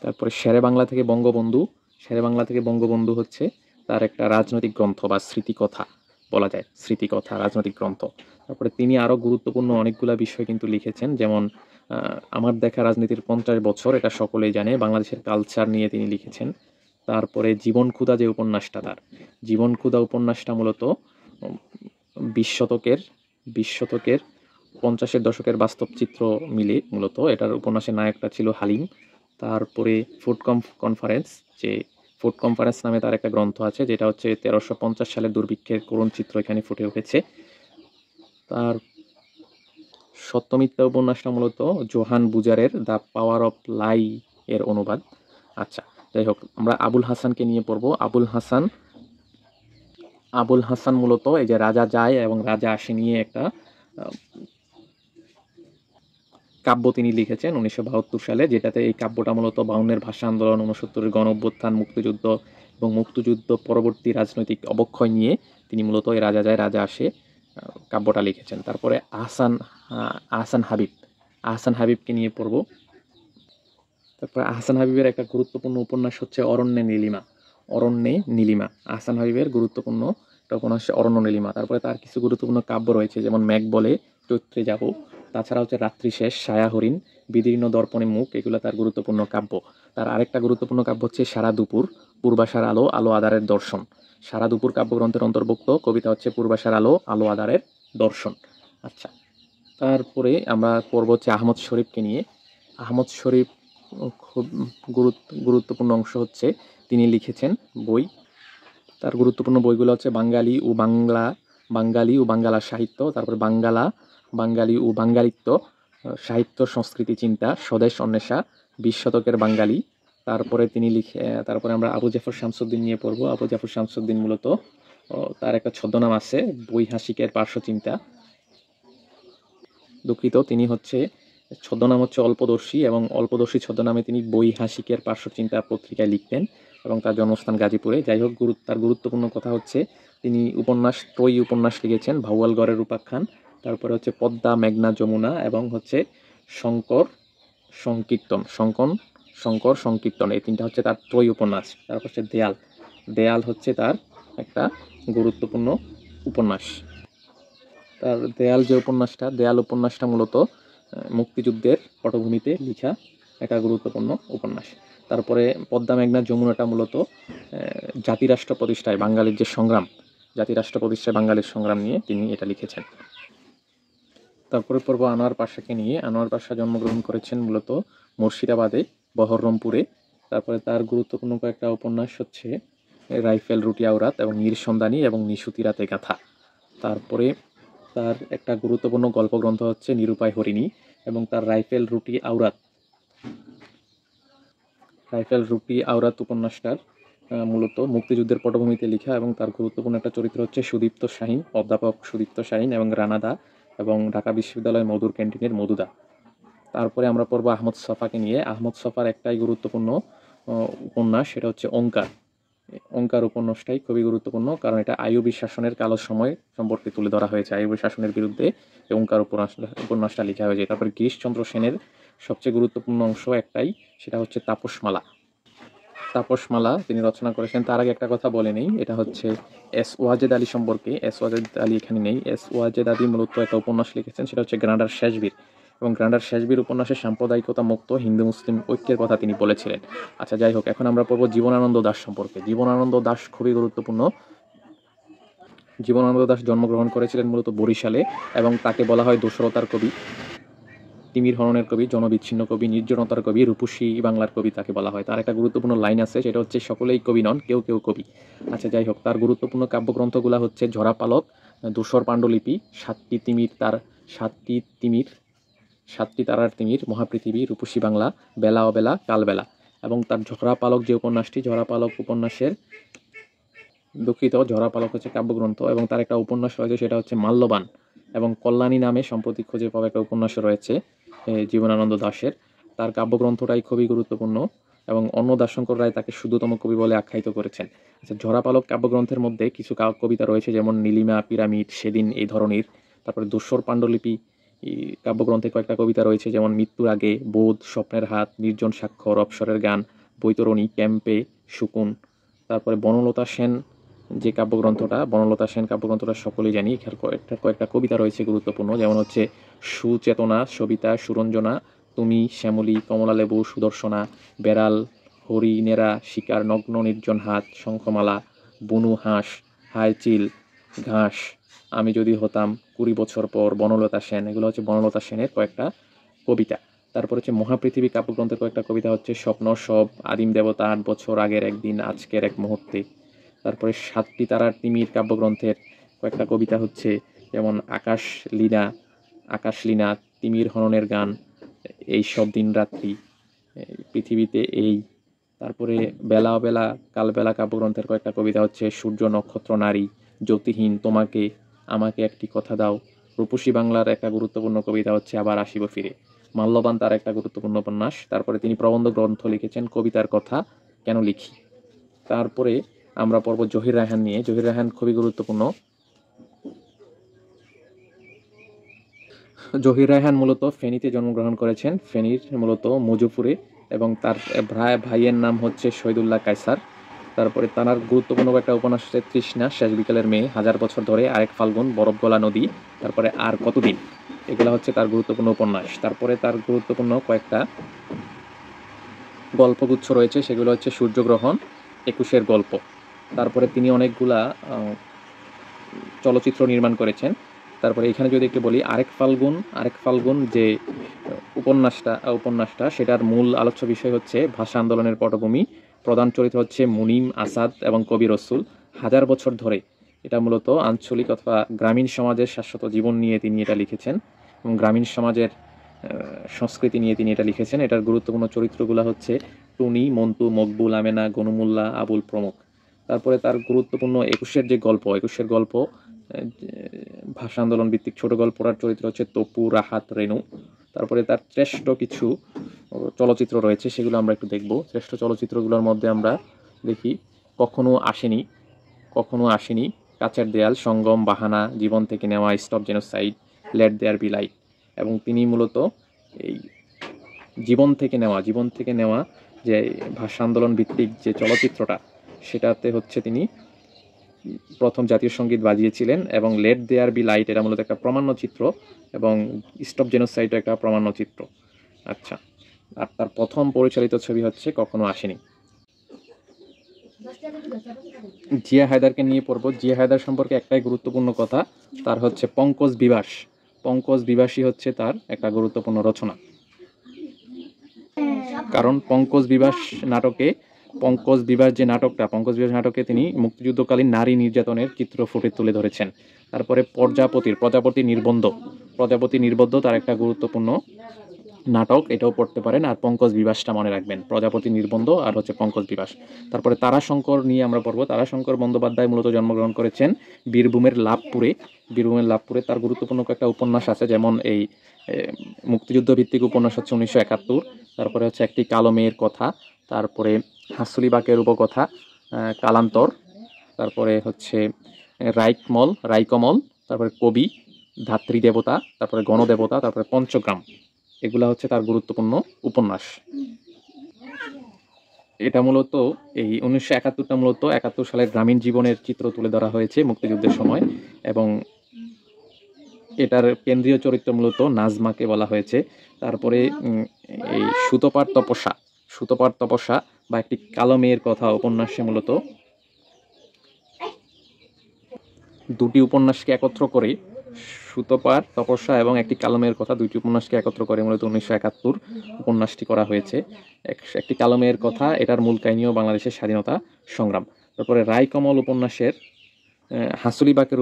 তারপরে শেরে বাংলা থেকে বঙ্গবন্ধু হচ্ছে তার একটা রাজনৈতিক গ্রন্থ বা স্মৃতিকথা বলা যায়, রাজনৈতিক গ্রন্থ। তারপরে তিনি আরও গুরুত্বপূর্ণ অনেকগুলা বিষয় কিন্তু লিখেছেন, যেমন আমার দেখা রাজনীতির 50 বছর, এটা সকলেই জানে, বাংলাদেশের কালচার নিয়ে তিনি লিখেছেন। তারপরে জীবন ক্ষুধা যে উপন্যাসটা, তার জীবন ক্ষুধা উপন্যাসটা মূলত 20 শতকের 50-এর দশকের বাস্তব চিত্র মিলে মূলত। এটার উপন্যাসের নায়কটা ছিল হালিম। তারপরে ফুড কনফারেন্স, যে ফুড কনফারেন্স নামে তার একটা গ্রন্থ আছে, যেটা হচ্ছে 1350 সালের দুর্ভিক্ষের করুণ চিত্র এখানে ফুটে উঠেছে। তার সত্যমিথ্যা উপন্যাসটা মূলত জোহান বুজারের দ্য পাওয়ার অফ লাই এর অনুবাদ। আচ্ছা, যাই হোক, আমরা আবুল হাসানকে নিয়ে পড়বো। আবুল হাসান মূলত এই যে রাজা যায় এবং রাজা আসে নিয়ে একটা কাব্য তিনি লিখেছেন 1972 সালে, যেটাতে এই কাব্যটা মূলত 52-এর ভাষা আন্দোলন, 69-এর গণ অভ্যুত্থান, মুক্তিযুদ্ধ এবং মুক্তিযুদ্ধ পরবর্তী রাজনৈতিক অবক্ষয় নিয়ে তিনি মূলত এই রাজা যায় রাজা আসে কাব্যটা লিখেছেন। তারপরে আহসান হাবিবকে নিয়ে পড়ব। তারপরে আহসান হাবিবের একটা গুরুত্বপূর্ণ উপন্যাস হচ্ছে অরণ্যে নীলিমা। আহসান হাবিবের গুরুত্বপূর্ণ একটা উপন্যাস অরণ্য নীলিমা। তারপরে তার কিছু গুরুত্বপূর্ণ কাব্য রয়েছে, যেমন মেঘ বলে, চৈত্রে যাব, তাছাড়া হচ্ছে রাত্রি শেষ, ছায়া হরিণ, বিদীর্ণ দর্পণে মুখ, এগুলো তার গুরুত্বপূর্ণ কাব্য। তার আরেকটা গুরুত্বপূর্ণ কাব্য হচ্ছে সারা দুপুর, পূর্বাশার আলো, আলো আধারের দর্শন। সারা দুপুর কাব্যগ্রন্থের অন্তর্ভুক্ত কবিতা হচ্ছে পূর্বাশার আলো, আলো আধারের দর্শন। আচ্ছা, তারপরে আমরা পড়ব হচ্ছে আহমদ শরীফকে নিয়ে। আহমদ শরীফ খুব গুরুত্বপূর্ণ অংশ হচ্ছে তিনি লিখেছেন বই। তার গুরুত্বপূর্ণ বইগুলো হচ্ছে বাঙালি ও বাঙ্গালা সাহিত্য, তারপর বাঙালি ও বাঙ্গালিত্ব, সাহিত্য সংস্কৃতি চিন্তা, স্বদেশ অন্বেষা, 20 শতকের বাঙালি। তারপরে আমরা আবু জাফর শামসুদ্দিন নিয়ে পড়বো। আবু জাফর শামসুদ্দিন মূলত তার একটা ছদ্মনাম আছে, বৈহাসিকের পার্শ্বচিন্তা। দুঃখিত, তিনি হচ্ছে ছদ্মনাম হচ্ছে অল্পদর্শী, এবং অল্পদর্শী ছদ্মনামে তিনি বৈহাসিকের পার্শ্বচিন্তা পত্রিকায় লিখতেন, এবং তার জন্মস্থান গাজীপুরে। যাই হোক, তার গুরুত্বপূর্ণ কথা হচ্ছে তিনি ত্রয়ী উপন্যাস লিখেছেন, ভাউয়ালগড়ের উপাখ্যান, তারপরে হচ্ছে পদ্মা, মেঘনা, যমুনা, এবং হচ্ছে শঙ্কর সংকীর্তন, এই তিনটা হচ্ছে তার ত্রয়ী উপন্যাস। তারপর হচ্ছে দেয়াল হচ্ছে তার একটা গুরুত্বপূর্ণ উপন্যাস। তার দেয়াল উপন্যাসটা মূলত মুক্তিযুদ্ধের পটভূমিতে লেখা একটা গুরুত্বপূর্ণ উপন্যাস। তারপরে পদ্মা, মেঘনা, যমুনাটা মূলত জাতিরাষ্ট্র প্রতিষ্ঠায় বাঙালির সংগ্রাম নিয়ে তিনি এটা লিখেছেন। তারপরে পড়ব আনোয়ার পাশাকে নিয়ে। আনোয়ার পাশা জন্মগ্রহণ করেছেন মূলত মুর্শিদাবাদে, বহরমপুরে। তারপরে তার গুরুত্বপূর্ণ কয়েকটা উপন্যাস হচ্ছে রাইফেল, রুটি আওরাত, এবং নির্সন্ধানী, এবং নিশুতি রাতে গাথা। তারপরে তার একটা গুরুত্বপূর্ণ গল্পগ্রন্থ হচ্ছে নিরুপায় হরিণী, এবং তার রাইফেল, রুটি আওরাত উপন্যাসটার মূলত মুক্তিযুদ্ধের পটভূমিতে লেখা, এবং তার গুরুত্বপূর্ণ একটা চরিত্র হচ্ছে অধ্যাপক সুদীপ্ত শাহীন, এবং রানাদা, এবং ঢাকা বিশ্ববিদ্যালয় মধুর ক্যান্টিনের মধুদা। তারপরে আমরা পড়ব আহমদ ছফাকে নিয়ে। আহমদ ছফার একটাই গুরুত্বপূর্ণ উপন্যাস, সেটা হচ্ছে ওঙ্কার উপন্যাসটাই খুবই গুরুত্বপূর্ণ, কারণ এটা আইয়ুবী শাসনের কালো সময় সম্পর্কে তুলে ধরা হয়েছে। আইয়ুবী শাসনের বিরুদ্ধে ওঙ্কার উপন্যাসটা লেখা হয়েছে। তারপরে গিরিশচন্দ্র সেনের সবচেয়ে গুরুত্বপূর্ণ অংশ একটাই, সেটা হচ্ছে তাপসমালা তিনি রচনা করেছেন। তার আগে একটা কথা বলে নেই, এটা হচ্ছে এস ওয়াজেদ আলী সম্পর্কে। এস ওয়াজেদ আলী এখানে নেই। এস ওয়াজেদ আলী মূলত একটা উপন্যাস লিখেছেন, সেটা হচ্ছে গ্রানাডার শেষবীর, এবং গ্রানাডার শেষবীর উপন্যাসে সাম্প্রদায়িকতা মুক্ত হিন্দু মুসলিম ঐক্যের কথা তিনি বলেছিলেন। আচ্ছা, যাই হোক, এখন আমরা পড়ব জীবনানন্দ দাশ সম্পর্কে। জীবনানন্দ দাশ খুবই গুরুত্বপূর্ণ। জীবনানন্দ দাশ জন্মগ্রহণ করেছিলেন মূলত বরিশালে, এবং তাকে বলা হয় দোসরতার কবি, তিমির হরণের কবি, জনবিচ্ছিন্ন কবি, নির্জনতার কবি, রূপসী বাংলার কবি তাকে বলা হয়। তার একটা গুরুত্বপূর্ণ লাইন আছে, সেটা হচ্ছে সকলেই কবি নন, কেউ কেউ কবি। আচ্ছা, যাই হোক, তার গুরুত্বপূর্ণ কাব্যগ্রন্থগুলো হচ্ছে ঝরা পালক, ধূসর পাণ্ডুলিপি, সাতটি তারার তিমির, মহাপৃথিবী, রূপসী বাংলা, বেলা অবেলা, কালবেলা। এবং তার ঝরা পালক হচ্ছে কাব্যগ্রন্থ, এবং তার একটা উপন্যাস রয়েছে, সেটা হচ্ছে মাল্যবান, এবং কল্যাণী নামে সম্প্রতি খুঁজে পাওয়া একটা উপন্যাস রয়েছে জীবনানন্দ দাশের। তার কাব্যগ্রন্থটাই খুবই গুরুত্বপূর্ণ, এবং অন্নদাশঙ্কর রায় তাকে শুদ্ধতম কবি বলে আখ্যায়িত করেছেন। আচ্ছা, ঝরা পালক কাব্যগ্রন্থের মধ্যে কিছু কবিতা রয়েছে, যেমন নীলিমা, পিরামিড, সেদিন, এই ধরনের। তারপরে ধূসর পাণ্ডুলিপি কাব্যগ্রন্থে কয়েকটা কবিতা রয়েছে, যেমন মৃত্যুর আগে, বোধ, স্বপ্নের হাত, নির্জন স্বাক্ষর, অপসরের গান, বৈতরণী, ক্যাম্পে, শুকুন। তারপরে বনলতা সেন কাব্যগ্রন্থটা সকলেই জানি। কয়েকটা কবিতা রয়েছে গুরুত্বপূর্ণ, যেমন হচ্ছে সুচেতনা, সবিতা, সুরঞ্জনা, তুমি, শ্যামলী, কমলালেবু, সুদর্শনা, বেড়াল, হরিণেরা, শিকার, নগ্ন নির্জন হাত, শঙ্খমালা, বুনু হাঁস, হায় চিল, ঘাস, আমি যদি হতাম, 20 বছর পর, বনলতা সেন। এগুলো হচ্ছে বনলতা সেনের কয়েকটা কবিতা। তারপর হচ্ছে মহাপৃথিবী কাব্যগ্রন্থের কয়েকটা কবিতা হচ্ছে স্বপ্ন সব, আদিম দেবতা, 8 বছর আগের একদিন, আজকের এক মুহূর্তে। তারপরে সাতটি তারার তিমির কাব্যগ্রন্থের কয়েকটা কবিতা হচ্ছে যেমন আকাশ লীনা, তিমির হননের গান, এই সব দিন রাত্রি, পৃথিবীতে এই। তারপরে বেলা অবেলা কালবেলা কাব্যগ্রন্থের কয়েকটা কবিতা হচ্ছে সূর্য নক্ষত্র নারী, জ্যোতিহীন তোমাকে, আমাকে একটি কথা দাও। রূপসী বাংলার একটা গুরুত্বপূর্ণ কবিতা হচ্ছে আবার আসিব ফিরে। মাল্যবান তার একটা গুরুত্বপূর্ণ উপন্যাস। তারপরে তিনি প্রবন্ধ গ্রন্থ লিখেছেন কবিতার কথা কেন লিখি। তারপরে আমরা পড়ব জহির রায়হান নিয়ে। জহির রায়হান খুবই গুরুত্বপূর্ণ। জহির রায়হান মূলত ফেনীতে জন্মগ্রহণ করেছেন, ফেনীর মূলত মজুপুরে, এবং তার ভাইয়ের নাম হচ্ছে শহীদুল্লাহ কায়সার। তারপরে তার গুরুত্বপূর্ণ একটা উপন্যাস হচ্ছে তৃষ্ণা, শেষ বিকেলের মেয়ে, হাজার বছর ধরে, আরেক ফাল্গুন, বরফগলা নদী, তারপরে আর কতদিন। এগুলো হচ্ছে তার গুরুত্বপূর্ণ উপন্যাস। তারপরে তার গুরুত্বপূর্ণ কয়েকটা গল্পগুচ্ছ রয়েছে, সেগুলো হচ্ছে সূর্যগ্রহণ, 21-এর গল্প। তারপরে তিনি অনেকগুলা চলচ্চিত্র নির্মাণ করেছেন। তারপরে এখানে যদি একটু বলি, আরেক ফাল্গুন যে উপন্যাসটা সেটার মূল আলোচ্য বিষয় হচ্ছে ভাষা আন্দোলনের পটভূমি। প্রধান চরিত্র হচ্ছে মুনিম, আসাদ এবং কবি রসুল। হাজার বছর ধরে, এটা মূলত আঞ্চলিক অথবা গ্রামীণ সমাজের শাশ্বত জীবন নিয়ে তিনি এটা লিখেছেন, এবং গ্রামীণ সমাজের সংস্কৃতি নিয়ে তিনি এটা লিখেছেন। এটার গুরুত্বপূর্ণ চরিত্রগুলো হচ্ছে টুনি, মন্টু, মকবুল, আমেনা, গনুমুল্লাহ, আবুল প্রমুখ। তারপরে তার গুরুত্বপূর্ণ 21-এর গল্প ভাষা আন্দোলন ভিত্তিক ছোট গল্পটার চরিত্র হচ্ছে তপু, রাহাত, রেনু। তারপরে তার শ্রেষ্ঠ কিছু চলচ্চিত্র রয়েছে, সেগুলো আমরা একটু দেখব। শ্রেষ্ঠ চলচ্চিত্রগুলোর মধ্যে আমরা দেখি কখনো আসেনি, কাচের দেয়াল, সঙ্গম, বাহানা, জীবন থেকে নেওয়া, stop genocide, let there be light. এবং তিনি মূলত এই জীবন থেকে নেওয়া যে ভাষা আন্দোলন ভিত্তিক যে চলচ্চিত্রটা, সেটাতে হচ্ছে তিনি প্রথম জাতীয় সঙ্গীত বাজিয়েছিলেন। এবং লেট দেয়ার বি লাইট এটা মূলত একটা প্রামাণ্য চিত্র, এবং স্টপ জেনোসাইড একটা প্রামাণ্য চিত্র। আচ্ছা, আর তার প্রথম পরিচালিত ছবি হচ্ছে কখনো আসেনি। জিয়া হায়দারকে নিয়ে পড়ব। জিয়া হায়দার সম্পর্কে একটাই গুরুত্বপূর্ণ কথা, তার হচ্ছে পঙ্কজ বিবাসী হচ্ছে তার একটা গুরুত্বপূর্ণ রচনা। কারণ পঙ্কজ বিবাস নাটকে তিনি মুক্তিযুদ্ধকালীন নারী নির্যাতনের চিত্র ফুটে তুলে ধরেছেন। তারপরে প্রজাপতি নির্বন্ধ তার একটা গুরুত্বপূর্ণ নাটক, এটাও পড়তে পারেন। আর পঙ্কজ বিবাসটা মনে রাখবেন, প্রজাপতি নির্বন্ধ আর হচ্ছে পঙ্কজ বিবাস। তারপরে তারাশঙ্কর নিয়ে আমরা পড়বো। তারাশঙ্কর বন্দ্যোপাধ্যায় মূলত জন্মগ্রহণ করেছেন বীরভূমের লাভপুরে। তার গুরুত্বপূর্ণ কয়েকটা উপন্যাস আছে, যেমন এই মুক্তিযুদ্ধ ভিত্তিক উপন্যাস হচ্ছে 1971। তারপরে হচ্ছে একটি কালো মেয়ের কথা, তারপরে হাসুলিবাকের উপকথা, কালান্তর, তারপরে হচ্ছে রাইকমল, তারপরে কবি, ধাত্রী দেবতা, তারপরে গণদেবতা, তারপরে পঞ্চগ্রাম। এগুলা হচ্ছে তার গুরুত্বপূর্ণ উপন্যাস। এটা মূলত এই 1971টা মূলত 71 সালের গ্রামীণ জীবনের চিত্র তুলে ধরা হয়েছে মুক্তিযুদ্ধের সময়, এবং এটার কেন্দ্রীয় চরিত্র মূলত নাজমাকে বলা হয়েছে। তারপরে এই সুতোপার তপস্যা বা একটি কালো মেয়ের কথা উপন্যাসে মূলত দুটি উপন্যাসকে একত্র করে, সুতোপার তপস্যা এবং একটি কালো মেয়ের কথা, দুইটি উপন্যাসকে একত্র করে মূলত 1971 উপন্যাসটি করা হয়েছে। একটি কালো মেয়ের কথা, এটার মূল কাহিনীও বাংলাদেশের স্বাধীনতা সংগ্রাম। তারপরে রায়কমল উপন্যাসের হাসুলিবাকের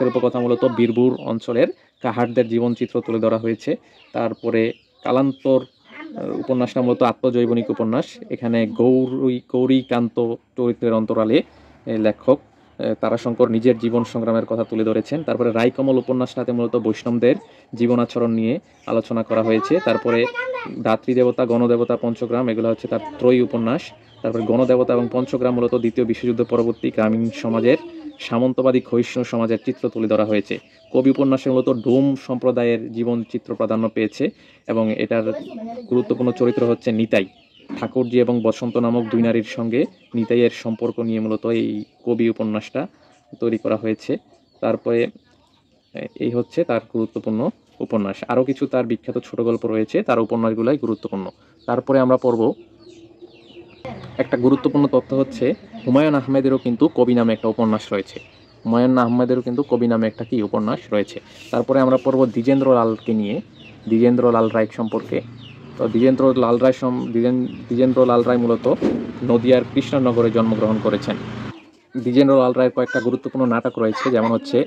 উপকথা মূলত বীরভূম অঞ্চলের কাহারদের জীবনচিত্র তুলে ধরা হয়েছে। তারপরে কালান্তর উপন্যাসটা মূলত আত্মজৈবনিক উপন্যাস। এখানে গৌরীকান্ত চরিত্রের অন্তরালে লেখক তারাশঙ্কর নিজের জীবন সংগ্রামের কথা তুলে ধরেছেন। তারপরে রায়কমল উপন্যাসটাতে মূলত বৈষ্ণবদের জীবনাচরণ নিয়ে আলোচনা করা হয়েছে। তারপরে ধাত্রী দেবতা, গণদেবতা, পঞ্চগ্রাম, এগুলো হচ্ছে তার ত্রয়ী উপন্যাস। তারপরে গণদেবতা এবং পঞ্চগ্রাম মূলত দ্বিতীয় বিশ্বযুদ্ধ পরবর্তী গ্রামীণ সমাজের সামন্তবাদী ক্ষয়িষ্ণু সমাজের চিত্র তুলে ধরা হয়েছে। কবি উপন্যাসে মূলত ডোম সম্প্রদায়ের জীবন চিত্র প্রাধান্য পেয়েছে, এবং এটার গুরুত্বপূর্ণ চরিত্র হচ্ছে নিতাই। ঠাকুরজি এবং বসন্ত নামক দুই নারীর সঙ্গে নিতাইয়ের সম্পর্ক নিয়ে মূলত এই কবি উপন্যাসটা তৈরি করা হয়েছে। তারপরে এই হচ্ছে তার গুরুত্বপূর্ণ উপন্যাস। আরও কিছু তার বিখ্যাত ছোট গল্প রয়েছে, তার উপন্যাসগুলাই গুরুত্বপূর্ণ। তারপরে আমরা পড়ব একটা গুরুত্বপূর্ণ তথ্য হচ্ছে হুমায়ুন আহমেদেরও কিন্তু কবি নামে একটা উপন্যাস রয়েছে। তারপরে আমরা পড়ব দ্বিজেন্দ্র লালকে নিয়ে। দ্বিজেন্দ্রলাল রায় সম্পর্কে। তো দ্বিজেন্দ্রলাল রায় মূলত নদিয়ার কৃষ্ণনগরে জন্মগ্রহণ করেছেন। দ্বিজেন্দ্রলাল রায়ের কয়েকটা গুরুত্বপূর্ণ নাটক রয়েছে, যেমন হচ্ছে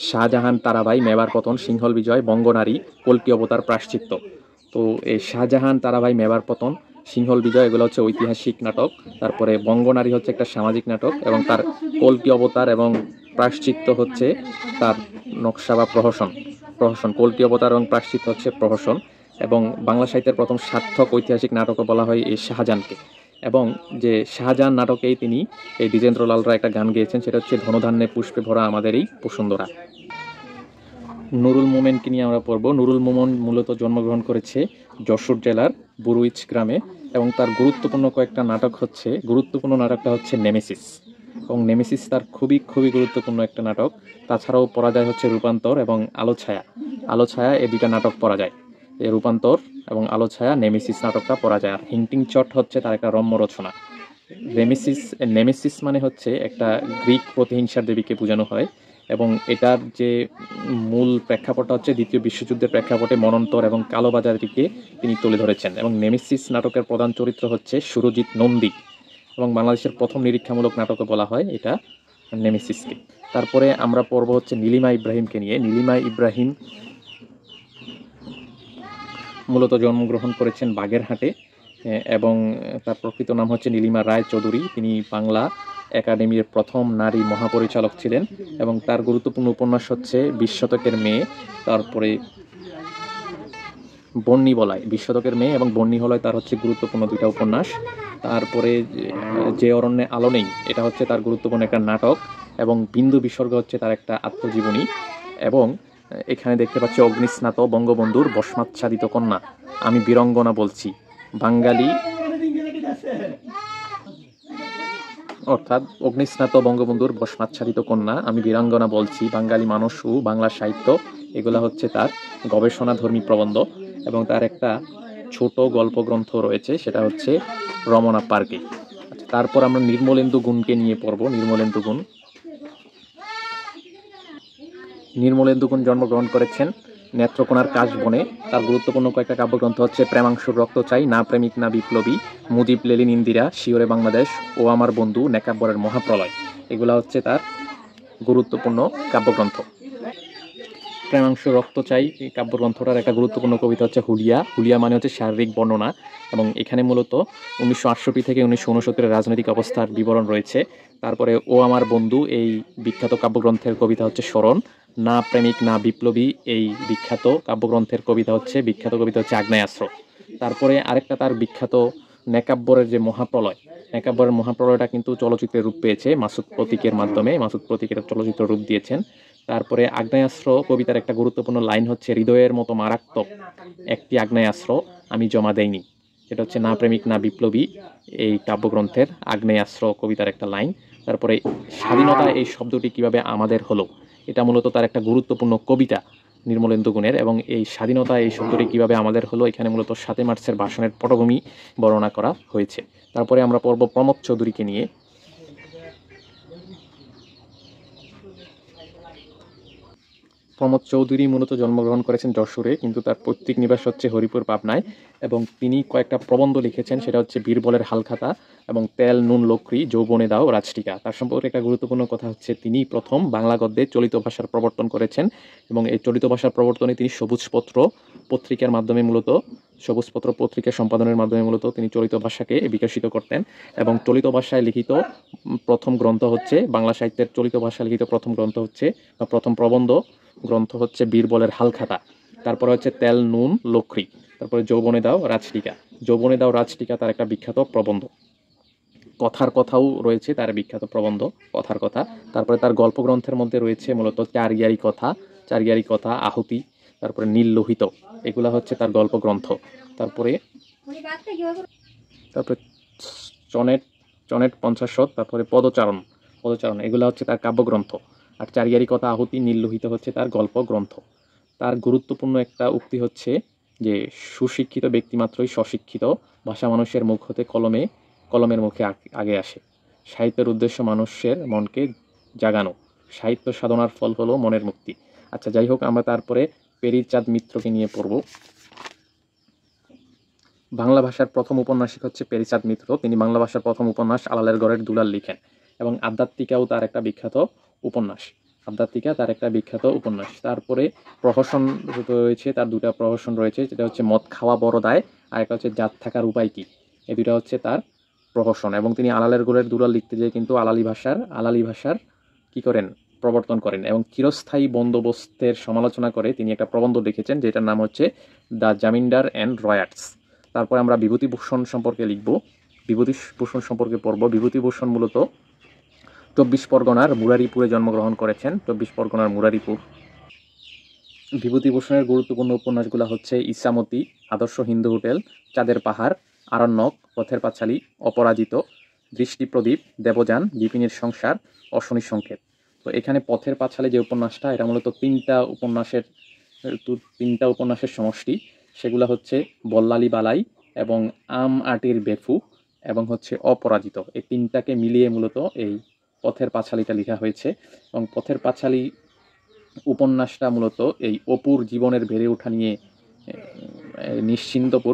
শাহজাহান তারাবাই, মেবার পতন, সিংহল বিজয়, বঙ্গনারী, কল্কি অবতার, প্রায়শ্চিত্ত। তো এই শাহজাহান তারাবাই, মেবার পতন, সিংহল বিজয় এগুলো হচ্ছে ঐতিহাসিক নাটক। তারপরে বঙ্গনারী হচ্ছে একটা সামাজিক নাটক, এবং তার কল্কি অবতার এবং প্রায়শ্চিত্ত হচ্ছে তার নকশা বা প্রহসন। কল্কি অবতার এবং প্রায়শ্চিত্ত হচ্ছে প্রহসন। এবং বাংলা সাহিত্যের প্রথম সার্থক ঐতিহাসিক নাটকও বলা হয় এই শাহজাহানকে। এবং যে শাহজাহান নাটকেই তিনি এই দ্বিজেন্দ্রলাল রায় একটা গান গেয়েছেন, সেটা হচ্ছে ধনধান্যে পুষ্পে ভরা আমাদের এই বসুন্ধরা। নুরুল মোমেনকে নিয়ে আমরা পড়ব। নুরুল মোমেন মূলত জন্মগ্রহণ করেছে যশোর জেলার বুরুইচ গ্রামে, এবং তার গুরুত্বপূর্ণ নাটকটা হচ্ছে নেমেসিস। এবং নেমেসিস তার খুবই খুবই গুরুত্বপূর্ণ একটা নাটক। তাছাড়াও পড়া যায় হচ্ছে রূপান্তর এবং আলো ছায়া এই দুইটা নাটক পড়া যায়। এই রূপান্তর এবং আলো ছায়া, নেমেসিস নাটকটা পড়া যায়। আর হিংটিং চট হচ্ছে তার একটা রম্য রচনা। নেমেসিস মানে হচ্ছে একটা গ্রিক প্রতিহিংসার দেবীকে বোঝানো হয়, এবং এটার যে মূল প্রেক্ষাপটটা হচ্ছে দ্বিতীয় বিশ্বযুদ্ধের প্রেক্ষাপটে মনন্তর এবং কালোবাজারিকে তিনি তুলে ধরেছেন। এবং নেমেসিস নাটকের প্রধান চরিত্র হচ্ছে সুরজিৎ নন্দী, এবং বাংলাদেশের প্রথম নিরীক্ষামূলক নাটকও বলা হয় এটা নেমেসিসকে। তারপরে আমরা পড়ব হচ্ছে নীলিমা ইব্রাহিমকে নিয়ে। নীলিমা ইব্রাহিম মূলত জন্মগ্রহণ করেছেন বাগেরহাটে, এবং তার প্রকৃত নাম হচ্ছে নীলিমা রায় চৌধুরী। তিনি বাংলা একাডেমির প্রথম নারী মহাপরিচালক ছিলেন, এবং তার গুরুত্বপূর্ণ উপন্যাস হচ্ছে 20 শতকের মেয়ে, তারপরে বন্যী বলায়। 20 শতকের মেয়ে এবং বন্যী হলায় তার হচ্ছে গুরুত্বপূর্ণ দুইটা উপন্যাস। তারপরে যে অরণ্যে আলো নেই, এটা হচ্ছে তার গুরুত্বপূর্ণ একটা নাটক, এবং বিন্দু বিসর্গ হচ্ছে তার একটা আত্মজীবনী। এবং এখানে দেখতে পাচ্ছি অগ্নিস্নাত বঙ্গবন্ধুর বসমাচ্ছাদিত কন্যা, আমি বীরঙ্গনা বলছি, বাঙালি, অর্থাৎ অগ্নিস্নাত বঙ্গবন্ধুর বসমাচ্ছাদিত কন্যা, আমি বীরাঙ্গনা বলছি, বাঙালি মানুষ ও বাংলা সাহিত্য, এগুলা হচ্ছে তার গবেষণাধর্মী প্রবন্ধ। এবং তার একটা ছোট গল্প গ্রন্থ রয়েছে, সেটা হচ্ছে রমনা পার্কে। তারপর আমরা নির্মলেন্দু গুণকে নিয়ে পড়ব। নির্মলেন্দু গুণ জন্মগ্রহণ করেছেন নেত্রকোনার কাশবনে। তার গুরুত্বপূর্ণ কয়েকটা কাব্যগ্রন্থ হচ্ছে প্রেমাংশুর রক্ত চাই, না প্রেমিক না বিপ্লবী, মুজিব লেলিন ইন্দিরা, শিওরে বাংলাদেশ, ও আমার বন্ধু, নেকাব্বরের মহাপ্রলয়। এগুলা হচ্ছে তার গুরুত্বপূর্ণ কাব্যগ্রন্থ। প্রেমাংশুর রক্ত চাই এই কাব্যগ্রন্থটার একটা গুরুত্বপূর্ণ কবিতা হচ্ছে হুলিয়া মানে হচ্ছে শারীরিক বর্ণনা, এবং এখানে মূলত 1968 থেকে 1969 রাজনৈতিক অবস্থার বিবরণ রয়েছে। তারপরে ও আমার বন্ধু এই বিখ্যাত কাব্যগ্রন্থের কবিতা হচ্ছে স্মরণ, না প্রেমিক না বিপ্লবী এই বিখ্যাত কবিতা হচ্ছে আগ্নেয়াস্ত্র। তারপরে আরেকটা তার বিখ্যাত নেকাব্বরের যে মহাপ্রলয়টা কিন্তু চলচ্চিত্রের রূপ পেয়েছে মাসুদ প্রতীকের মাধ্যমে। মাসুদ প্রতীকের চলচ্চিত্র রূপ দিয়েছেন। তারপরে আগ্নেয়াস্ত্র কবিতার একটা গুরুত্বপূর্ণ লাইন হচ্ছে হৃদয়ের মতো মারাত্মক একটি আগ্নেয়াস্ত্র আমি জমা দেইনি। এটা হচ্ছে না প্রেমিক না বিপ্লবী এই কাব্যগ্রন্থের আগ্নেয়াস্ত্র কবিতার একটা লাইন। তারপরে স্বাধীনতা এই শব্দটি কিভাবে আমাদের হলো, এটা মূলত তার একটা গুরুত্বপূর্ণ কবিতা নির্মলেন্দু গুণের। এবং এই স্বাধীনতা এই শব্দটি কিভাবে আমাদের হলো, এখানে মূলত 7 মার্চের ভাষণের পটভূমি বর্ণনা করা হয়েছে। তারপরে আমরা পড়ব প্রমথ চৌধুরীকে নিয়ে। প্রমথ চৌধুরী মূলত জন্মগ্রহণ করেছেন যশোরে, কিন্তু তার পৈতৃক নিবাস হচ্ছে হরিপুর পাবনায়। এবং তিনি কয়েকটা প্রবন্ধ লিখেছেন, সেটা হচ্ছে বীরবলের হালখাতা এবং তেল নুন লক্রি, যৌবনে দাও রাজটিকা। তার সম্পর্কে একটা গুরুত্বপূর্ণ কথা হচ্ছে তিনি প্রথম বাংলা গদ্যে চলিত ভাষার প্রবর্তন করেছেন, এবং এই চলিত ভাষার প্রবর্তনে তিনি সবুজপত্র পত্রিকার সম্পাদনের মাধ্যমে মূলত তিনি চলিত ভাষাকে বিকশিত করতেন। এবং চলিত ভাষায় লিখিত প্রথম গ্রন্থ হচ্ছে বাংলা সাহিত্যের চলিত ভাষায় লিখিত প্রথম প্রবন্ধ গ্রন্থ হচ্ছে বীরবলের হালখাতা। তারপরে হচ্ছে তেল নুন লক্রি, তারপরে যৌবনে দাও রাজটিকা তার একটা বিখ্যাত প্রবন্ধ। কথার কথাও রয়েছে তার বিখ্যাত প্রবন্ধ কথার কথা। তারপরে তার গল্প গ্রন্থের মধ্যে রয়েছে মূলত চারিয়ারি কথা, আহুতি, তারপরে নীল লোহিত, এগুলা হচ্ছে তার গল্প গ্রন্থ। তারপরে চনেট 50 তারপরে পদচারণ এগুলা হচ্ছে তার কাব্যগ্রন্থ। আর চারিয়ারি কথা, আহুতি, নীল লোহিত হচ্ছে তার গল্প গ্রন্থ। তার গুরুত্বপূর্ণ একটা উক্তি হচ্ছে যে সুশিক্ষিত ব্যক্তি মাত্রই স্বশিক্ষিত, ভাষা মানুষের মুখ হতে কলমের মুখে আগে আসে, সাহিত্যের উদ্দেশ্য মানুষের মনকে জাগানো, সাহিত্য সাধনার ফল হলো মনের মুক্তি। আচ্ছা, যাই হোক, আমরা তারপরে পেরিচাঁদ মিত্রকে নিয়ে পড়ব। বাংলা ভাষার প্রথম উপন্যাসিক হচ্ছে পেরিচাঁদ মিত্র। তিনি বাংলা ভাষার প্রথম উপন্যাস আলালের গড়ের দুলাল লিখেন এবং আধ্যাত্মিকাও তার একটা বিখ্যাত উপন্যাস। আধ্যাত্মিকা তার একটা বিখ্যাত উপন্যাস। তারপরে প্রহসন রয়েছে, তার দুটা প্রহসন রয়েছে, যেটা হচ্ছে মদ খাওয়া বড় দায় আর একটা হচ্ছে জাত থাকার উপায় কি। এই দুটা হচ্ছে তার প্রহসন। এবং তিনি আলালের গড়ের দুলাল লিখতে যেয়ে কিন্তু আলালি ভাষার কি করেন, প্রবর্তন করেন এবং চিরস্থায়ী বন্দোবস্তের সমালোচনা করে তিনি একটা প্রবন্ধ লিখেছেন, যেটার নাম হচ্ছে দ্য জামিন্দার অ্যান্ড রয়াটস। তারপরে আমরা বিভূতিভূষণ সম্পর্কে লিখব, বিভূতিভূষণ সম্পর্কে পড়ব। বিভূতিভূষণ মূলত 24 পরগনার মুরারিপুরে জন্মগ্রহণ করেছেন, 24 পরগনার মুরারিপুর। বিভূতিভূষণের গুরুত্বপূর্ণ উপন্যাসগুলো হচ্ছে ইসামতি, আদর্শ হিন্দু হোটেল, চাঁদের পাহাড়, আরণ্যক, পথের পাঁচালী, অপরাজিত, দৃষ্টিপ্রদীপ, দেবযান, বিপিনের সংসার, অশনি সংকেত। তো এখানে পথের পাঁচালী যে উপন্যাসটা, এটা মূলত তিনটা উপন্যাসের সমষ্টি। সেগুলো হচ্ছে বল্লালী বালাই এবং আম আটির বেফু এবং হচ্ছে অপরাজিত। এই তিনটাকে মিলিয়ে মূলত এই পথের পাঁচালীটা লেখা হয়েছে। এবং পথের পাঁচালী উপন্যাসটা মূলত এই অপুর জীবনের বেড়ে ওঠা নিয়ে,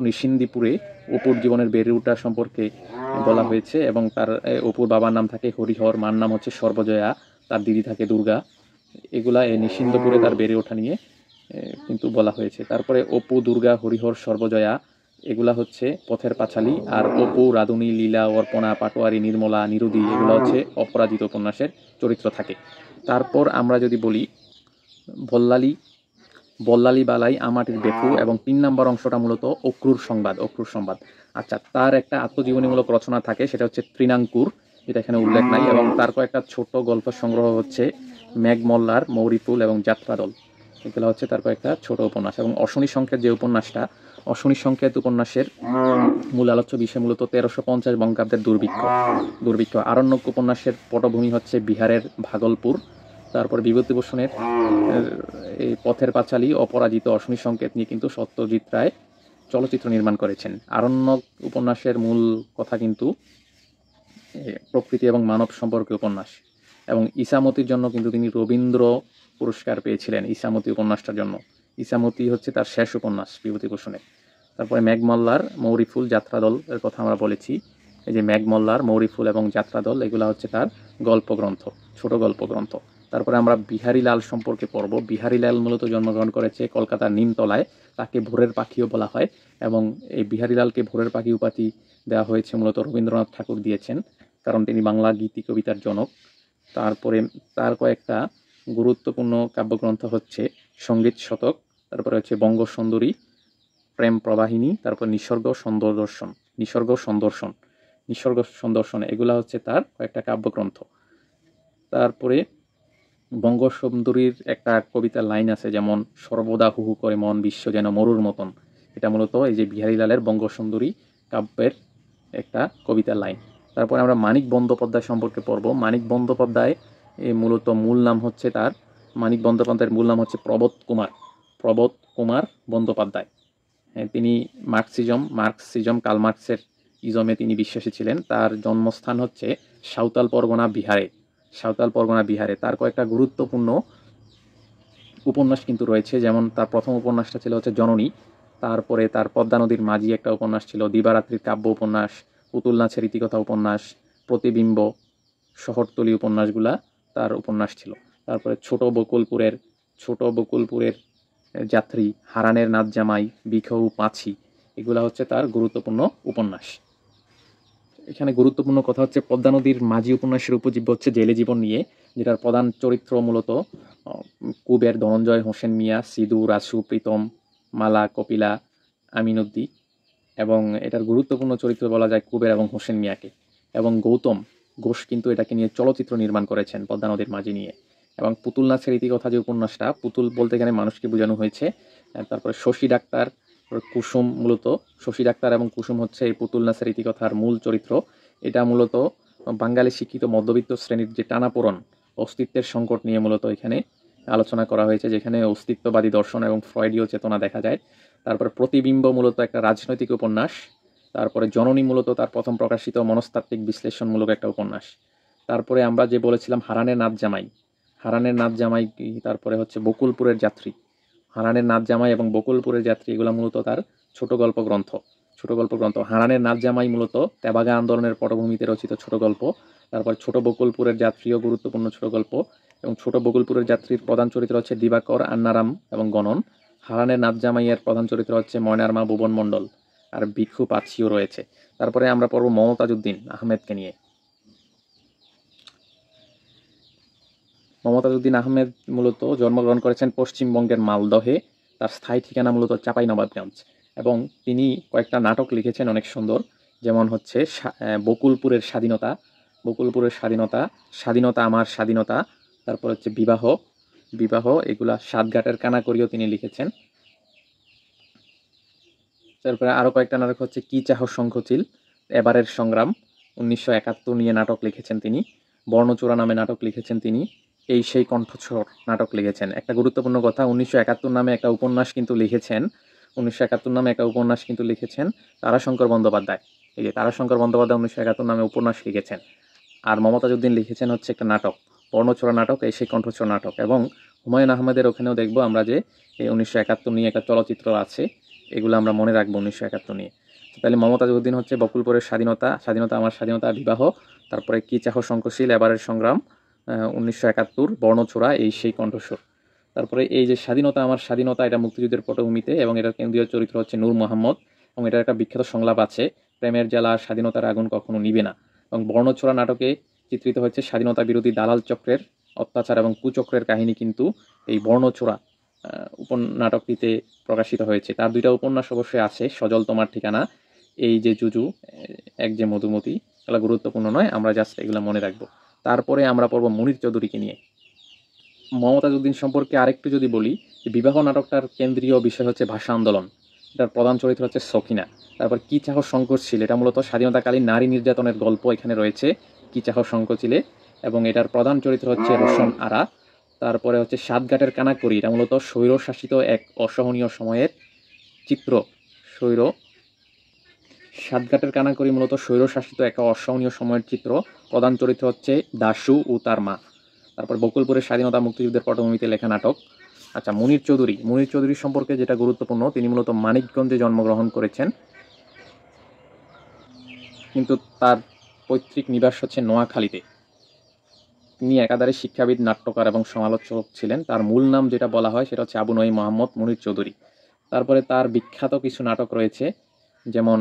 নিশ্চিন্দিপুরে অপুর জীবনের বেড়ে ওঠা সম্পর্কে বলা হয়েছে। এবং তার অপুর বাবার নাম থাকে হরিহর, মার নাম হচ্ছে সর্বজয়া, তার দিদি থাকে দুর্গা। এগুলা এই নিশ্চিন্দপুরে তার বেড়ে ওঠা নিয়ে কিন্তু বলা হয়েছে। তারপরে অপু, দুর্গা, হরিহর, সর্বজয়া এগুলা হচ্ছে পথের পাঁচালী, আর অপু, রাধুনী, লীলা, অর্পণা, পাটোয়ারি, নির্মলা, নিরুদি এগুলো হচ্ছে অপরাজিত উপন্যাসের চরিত্র থাকে। তারপর আমরা যদি বলি বল্লালী বালাই, আমাটির বেফু এবং 3 নম্বর অংশটা মূলত অক্রুর সংবাদ। আচ্ছা, তার একটা আত্মজীবনীমূলক রচনা থাকে, সেটা হচ্ছে তৃণাঙ্কুর, যেটা এখানে উল্লেখ নাই। এবং তার কয়েকটা ছোট গল্প সংগ্রহ হচ্ছে মেঘমল্লার, মৌরিফুল এবং যাত্রাদল। এগুলো হচ্ছে তার কয়েকটা ছোট উপন্যাস। এবং অশনি সংকেত যে উপন্যাসটা, অশনি সংকেত উপন্যাসের মূল আলোচ্য বিষয় মূলত 1350 বঙ্গাব্দের দুর্ভিক্ষ। আরণ্যক উপন্যাসের পটভূমি হচ্ছে বিহারের ভাগলপুর। তারপর বিভূতিভূষণের এই পথের পাঁচালী, অপরাজিত, অশনি সংকেত নিয়ে কিন্তু সত্যজিৎ রায় চলচ্চিত্র নির্মাণ করেছেন। আরণ্যক উপন্যাসের মূল কথা কিন্তু প্রকৃতি এবং মানব সম্পর্কে উপন্যাস। এবং ইসামতির জন্য কিন্তু তিনি রবীন্দ্র পুরস্কার পেয়েছিলেন ইসামতি উপন্যাসটার জন্য। ইসামতি হচ্ছে তার শেষ উপন্যাস বিভূতিভূষণের। তারপরে মেঘমল্লার, মৌরিফুল, যাত্রাদল এর কথা আমরা বলেছি। এই যে মেঘমল্লার, মৌরিফুল এবং যাত্রাদল এগুলা হচ্ছে তার গল্পগ্রন্থ, ছোট গল্পগ্রন্থ। তারপরে আমরা বিহারীলাল সম্পর্কে পড়ব। বিহারীলাল মূলত জন্মগ্রহণ করেছে কলকাতার নিমতলায়, তাকে ভোরের পাখিও বলা হয়। এবং এই বিহারীলালকে ভোরের পাখি উপাধি দেওয়া হয়েছে মূলত রবীন্দ্রনাথ ঠাকুর দিয়েছেন, কারণ তিনি বাংলা গীতি কবিতার জনক। তারপরে তার কয়েকটা গুরুত্বপূর্ণ কাব্যগ্রন্থ হচ্ছে সঙ্গীত শতক, তারপরে হচ্ছে বঙ্গসুন্দরী, প্রেম প্রবাহিনী, তারপর নিসর্গ সন্দর্শন এগুলা হচ্ছে তার কয়েকটা কাব্যগ্রন্থ। তারপরে বঙ্গসুন্দরীর একটা কবিতার লাইন আছে, যেমন সর্বদা হুহু করে মন, বিশ্ব যেন মরুর মতন। এটা মূলত এই যে বিহারীলালের বঙ্গসুন্দরী কাব্যের একটা কবিতার লাইন। তারপরে আমরা মানিক বন্দ্যোপাধ্যায় সম্পর্কে পড়ব। মানিক বন্দ্যোপাধ্যায় মূলত মূল নাম হচ্ছে তার, মানিক বন্দ্যোপাধ্যায়ের মূল নাম হচ্ছে প্রবোধ কুমার বন্দ্যোপাধ্যায়। তিনি মার্কসিজম কার্ল মার্কসের ইজমে তিনি বিশ্বাসী ছিলেন। তার জন্মস্থান হচ্ছে সাঁওতাল পরগনা বিহারে। তার কয়েকটা গুরুত্বপূর্ণ উপন্যাস কিন্তু রয়েছে, যেমন তার প্রথম উপন্যাসটা ছিল হচ্ছে জননী। তারপরে তার পদ্মা নদীর মাঝি একটা উপন্যাস ছিল, দিবারাত্রির কাব্য উপন্যাস, পুতুল নাচের ইতিকথা উপন্যাস, প্রতিবিম্ব, শহরতলী উপন্যাসগুলা তার উপন্যাস ছিল। তারপরে ছোট বকুলপুরের যাত্রী, হারানের নাচ জামাই, বিখৌ পাঁছি এগুলা হচ্ছে তার গুরুত্বপূর্ণ উপন্যাস। এখানে গুরুত্বপূর্ণ কথা হচ্ছে পদ্মা নদীর মাঝি উপন্যাসের উপজীব্য হচ্ছে জেলে জীবন নিয়ে, যেটার প্রধান চরিত্র মূলত কুবের, ধনঞ্জয়, হোসেন মিয়া, সিধু, রাসু, প্রীতম, মালা, কপিলা, আমিনুদ্দি। এবং এটার গুরুত্বপূর্ণ চরিত্র বলা যায় কুবের এবং হোসেন মিয়াকে। এবং গৌতম ঘোষ কিন্তু এটাকে নিয়ে চলচ্চিত্র নির্মাণ করেছেন পদ্মা নদীর মাঝি নিয়ে। এবং পুতুল নাচের ইতিকথা যে উপন্যাসটা, পুতুল বলতে এখানে মানুষকে বোঝানো হয়েছে। তারপরে শশী ডাক্তার, কুসুম, মূলত শশী ডাক্তার এবং কুসুম হচ্ছে এই পুতুল নাচের ইতিকথার মূল চরিত্র। এটা মূলত বাঙালি শিক্ষিত মধ্যবিত্ত শ্রেণীর যে টানাপোড়ন, অস্তিত্বের সংকট নিয়ে মূলত এখানে আলোচনা করা হয়েছে, যেখানে অস্তিত্ববাদী দর্শন এবং ফ্রয়েডীয় চেতনা দেখা যায়। তারপরে প্রতিবিম্ব মূলত একটা রাজনৈতিক উপন্যাস। তারপরে জননী মূলত তার প্রথম প্রকাশিত মনস্তাত্ত্বিক বিশ্লেষণমূলক একটা উপন্যাস। তারপরে আমরা যে বলেছিলাম হারানের নাচ জামাই, তারপরে হচ্ছে বকুলপুরের যাত্রী, হারানের নাচ জামাই এবং বকুলপুরের যাত্রী এগুলো মূলত তার ছোট গল্প গ্রন্থ। ছোট গল্প গ্রন্থ। হারানের নাচ জামাই মূলত তেবাগা আন্দোলনের পটভূমিতে রচিত ছোট গল্প। তারপর ছোট বকুলপুরের যাত্রীও গুরুত্বপূর্ণ ছোট গল্প, এবং ছোট বকুলপুরের যাত্রীর প্রধান চরিত্র হচ্ছে দিবাকর, আন্নারাম এবং গণন। হারানের নাচ জামাইয়ের প্রধান চরিত্র হচ্ছে ময়নার মা ভুবন মণ্ডল, আর ভিক্ষু পাচ্ছিও রয়েছে। তারপরে আমরা পড়ব মমতাজউদ্দিন আহমেদকে নিয়ে। মমতাজউদ্দিন আহমেদ মূলত জন্মগ্রহণ করেছেন পশ্চিমবঙ্গের মালদহে। তার স্থায়ী ঠিকানা মূলত চাঁপাইনবাবগঞ্জ, এবং তিনি কয়েকটা নাটক লিখেছেন অনেক সুন্দর, যেমন হচ্ছে বকুলপুরের স্বাধীনতা, বকুলপুরের স্বাধীনতা, স্বাধীনতা আমার স্বাধীনতা, তারপর হচ্ছে বিবাহ, বিবাহ, এগুলা সাতঘাটের কানাকড়িও তিনি লিখেছেন। তারপরে আরও কয়েকটা নাটক হচ্ছে কি চাহ শঙ্খচিল, এবারের সংগ্রাম, 1971 নিয়ে নাটক লিখেছেন তিনি। বর্ণচূড়া নামে নাটক লিখেছেন তিনি। এই সেই কণ্ঠস্বর নাটক লিখেছেন। একটা গুরুত্বপূর্ণ কথা, 1971 নামে একটা উপন্যাস কিন্তু লিখেছেন, 1971 নামে একটা উপন্যাস কিন্তু লিখেছেন তারাশঙ্কর বন্দ্যোপাধ্যায়। এই যে তারাশঙ্কর বন্দ্যোপাধ্যায় 1971 নামে উপন্যাস লিখেছেন। আর মমতাজউদ্দিন লিখেছেন হচ্ছে একটা নাটক, বর্ণচূড়া নাটক, এই সেই কণ্ঠস্বর নাটক। এবং হুমায়ুন আহমেদের ওখানেও দেখবো আমরা যে এই 1971 নিয়ে একটা চলচ্চিত্র আছে, এগুলো আমরা মনে রাখবো 1971 নিয়ে। তাহলে মমতাজউদ্দিন হচ্ছে বকুলপুরের স্বাধীনতা, স্বাধীনতা আমার স্বাধীনতা, বিবাহ, তারপরে কি চাহ শঙ্খশীল, এবারের সংগ্রাম, 1971, বর্ণচূড়া, এই সেই কণ্ঠস্বর। তারপরে এই যে স্বাধীনতা আমার স্বাধীনতা, এটা মুক্তিযুদ্ধের পটভূমিতে, এবং এটার কেন্দ্রীয় চরিত্র হচ্ছে নূর মোহাম্মদ, এবং এটার একটা বিখ্যাত সংলাপ আছে, প্রেমের জ্বালা স্বাধীনতার আগুন কখনো নিবে না। এবং বর্ণচূড়া নাটকে চিত্রিত হচ্ছে স্বাধীনতা বিরোধী দালাল চক্রের অত্যাচার এবং কুচক্রের কাহিনী কিন্তু এই বর্ণচূড়া নাটকটিতে প্রকাশিত হয়েছে। তার দুইটা উপন্যাস অবশ্যই আছে, সজল তোমার ঠিকানা, এই যে জুজু, এক যে মধুমতি, এগুলো গুরুত্বপূর্ণ নয়, আমরা জাস্ট এগুলো মনে রাখবো। তারপরে আমরা পড়ব মুনির চৌধুরীকে নিয়ে। মমতাজউদ্দিন সম্পর্কে আরেকটু যদি বলি, বিবাহ নাটকটার কেন্দ্রীয় বিষয় হচ্ছে ভাষা আন্দোলন, এটার প্রধান চরিত্র হচ্ছে সখিনা। তারপর কি চাহ শঙ্করশীল, এটা মূলত স্বাধীনতাকালীন নারী নির্যাতনের গল্প এখানে রয়েছে কি চাহ শঙ্করশীলে, এবং এটার প্রধান চরিত্র হচ্ছে রোশন আরা। তারপরে হচ্ছে সাতঘাটের কানাকড়ি, এটা মূলত স্বৈরশাসিত এক অসহনীয় সময়ের চিত্র। সাতঘাটের কানাকড়ি মূলত স্বৈরশাসিত এক অসহনীয় সময়ের চিত্র। প্রধান চরিত্র হচ্ছে দাশু ও তার মা। তারপর বকুলপুরের স্বাধীনতা মুক্তিযুদ্ধের পটভূমিতে লেখা নাটক। আচ্ছা, মুনির চৌধুরী সম্পর্কে যেটা গুরুত্বপূর্ণ, তিনি মূলত মানিকগঞ্জে জন্মগ্রহণ করেছেন, কিন্তু তার পৈতৃক নিবাস হচ্ছে নোয়াখালীতে। তিনি একাধারে শিক্ষাবিদ, নাট্যকার এবং সমালোচক ছিলেন। তার মূল নাম যেটা বলা হয় সেটা হচ্ছে আবু নঈম মোহাম্মদ মুনির চৌধুরী। তারপরে তার বিখ্যাত কিছু নাটক রয়েছে, যেমন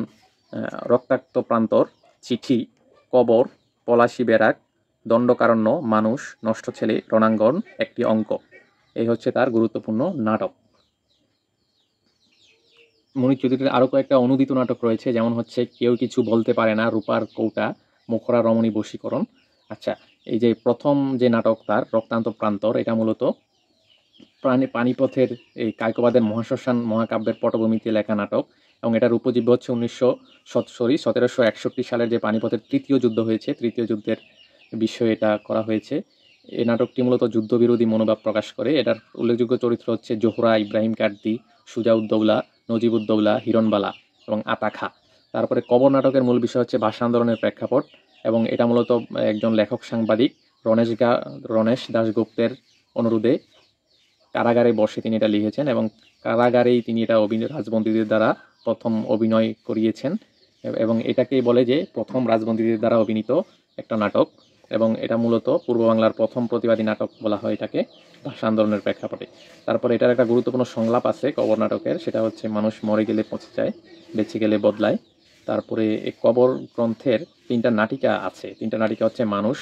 রক্তাক্ত প্রান্তর, চিঠি, কবর, পলাশী ব্যারাক, দণ্ডকারণ্য, মানুষ, নষ্ট ছেলে, রণাঙ্গন, একটি অঙ্ক, এই হচ্ছে তার গুরুত্বপূর্ণ নাটক। মুনির চৌধুরীর আরও কয়েকটা অনুদিত নাটক রয়েছে, যেমন হচ্ছে কেউ কিছু বলতে পারে না, রূপার কৌটা, মুখরা রমণী বশীকরণ। আচ্ছা, এই যে প্রথম যে নাটক তার রক্তান্ত প্রান্তর, এটা মূলত পানিপথের এই কায়কোবাদের মহাশ্মশান মহাকাব্যের পটভূমিতে লেখা নাটক, এবং এটার উপজীব্য হচ্ছে 1761 সালের যে পানিপথের তৃতীয় যুদ্ধ হয়েছে, তৃতীয় যুদ্ধের বিষয়ে এটা করা হয়েছে। এই নাটকটি মূলত যুদ্ধবিরোধী মনোভাব প্রকাশ করে। এটার উল্লেখযোগ্য চরিত্র হচ্ছে জোহরা, ইব্রাহিম কার্দি, সুজাউদ্দৌলা, নজিবুদ্দৌলা, হিরণবালা এবং আতাখা। তারপরে কবর নাটকের মূল বিষয় হচ্ছে ভাষা আন্দোলনের প্রেক্ষাপট, এবং এটা মূলত একজন লেখক সাংবাদিক রণেশ দাশগুপ্তের অনুরোধে কারাগারে বসে তিনি এটা লিখেছেন, এবং কারাগারেই তিনি এটা রাজবন্দীদের দ্বারা প্রথম অভিনয় করিয়েছেন, এবং এটাকেই বলে যে প্রথম রাজবন্দীদের দ্বারা অভিনীত একটা নাটক, এবং এটা মূলত পূর্ব বাংলার প্রথম প্রতিবাদী নাটক বলা হয় এটাকে, ভাষা আন্দোলনের প্রেক্ষাপটে। তারপরে এটার একটা গুরুত্বপূর্ণ সংলাপ আছে কবর নাটকের, সেটা হচ্ছে মানুষ মরে গেলে পচে যায়, বেঁচে গেলে বদলায়। তারপরে এই কবর গ্রন্থের তিনটা নাটিকা আছে, তিনটা নাটিকা হচ্ছে মানুষ,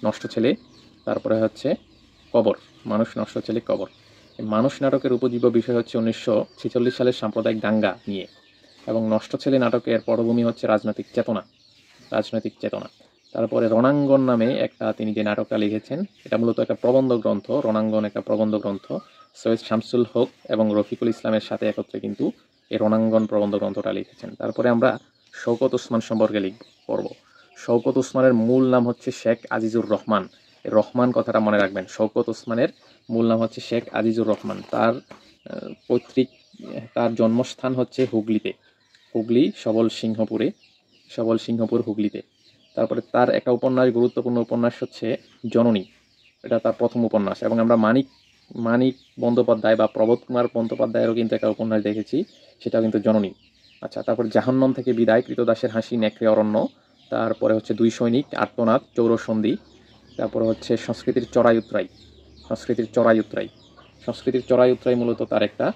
নষ্ট ছেলে, তারপরে হচ্ছে কবর, মানুষ, নষ্ট ছেলে, কবর। মানুষ নাটকের উপজীব্য বিষয় হচ্ছে 1946 সালের সাম্প্রদায়িক দাঙ্গা নিয়ে, এবং নষ্ট ছেলে নাটকের পটভূমি হচ্ছে রাজনৈতিক চেতনা। তারপরে রণাঙ্গন নামে একটা তিনি যে নাটকটা লিখেছেন, এটা মূলত একটা প্রবন্ধ গ্রন্থ, রণাঙ্গন একটা প্রবন্ধ গ্রন্থ। সৈয়দ শামসুল হক এবং রফিকুল ইসলামের সাথে একত্রে কিন্তু এই রণাঙ্গন প্রবন্ধ গ্রন্থটা লিখেছেন। তারপরে আমরা শওকত ওসমান সম্পর্কে পড়ব। শওকত ওসমানের মূল নাম হচ্ছে শেখ আজিজুর রহমান। এই রহমান কথাটা মনে রাখবেন, শওকত ওসমানের মূল নাম হচ্ছে শেখ আজিজুর রহমান। তার জন্মস্থান হচ্ছে হুগলি সবল সিংহপুর হুগলিতে। তারপরে তার একটা উপন্যাস, গুরুত্বপূর্ণ উপন্যাস হচ্ছে জননী, এটা তার প্রথম উপন্যাস। এবং আমরা মানিক বন্দ্যোপাধ্যায় বা প্রবোধ কুমার বন্দ্যোপাধ্যায়েরও কিন্তু একটা উপন্যাস দেখেছি, সেটাও কিন্তু জননী। আচ্ছা, তারপর জাহান্নাম থেকে বিদায়, কৃতদাসের হাসি, নেকড়ে অরণ্য, তারপরে হচ্ছে দুই সৈনিক, আর্তনাদ, চৌরসন্ধি, তারপরে হচ্ছে সংস্কৃতির চড়াই উতরাই। সংস্কৃতির চড়াই উতরাই, সংস্কৃতির চড়াই উতরাই মূলত তার একটা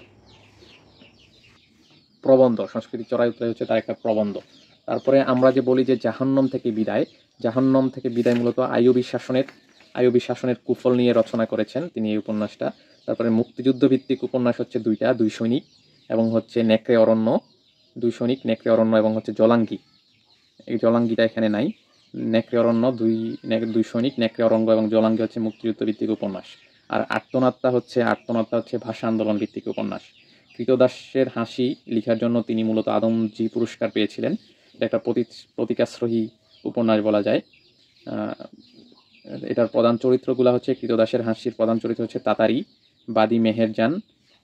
প্রবন্ধ। সংস্কৃতির চড়াই উতরাই হচ্ছে তার একটা প্রবন্ধ। তারপরে আমরা যে বলি যে জাহান্নাম থেকে বিদায়, জাহান্নাম থেকে বিদায় মূলত আইয়ুবী শাসনের কুফল নিয়ে রচনা করেছেন তিনি এই উপন্যাসটা। তারপরে মুক্তিযুদ্ধ ভিত্তিক উপন্যাস হচ্ছে দুইটা, দুই সৈনিক এবং হচ্ছে নেকড়ে অরণ্য, দুই সৈনিক, নেকড়ে অরণ্য এবং হচ্ছে জলাঙ্গি। এই জলাঙ্গিটা এখানে নাই। নেকড়ে অরণ্য, দুই সৈনিক, নেকড়ে অরণ্য এবং জলাঙ্গি হচ্ছে মুক্তিযুদ্ধ ভিত্তিক উপন্যাস। আর আর্তনাদটা হচ্ছে ভাষা আন্দোলন ভিত্তিক উপন্যাস। কৃতদাসের হাসি লিখার জন্য তিনি মূলত আদমজী পুরস্কার পেয়েছিলেন। এটা একটা প্রতিকাশ্রয়ী উপন্যাস বলা যায়। এটার প্রধান চরিত্রগুলো হচ্ছে, কৃতদাসের হাসির প্রধান চরিত্র হচ্ছে তাতারি, বাদী মেহেরজান,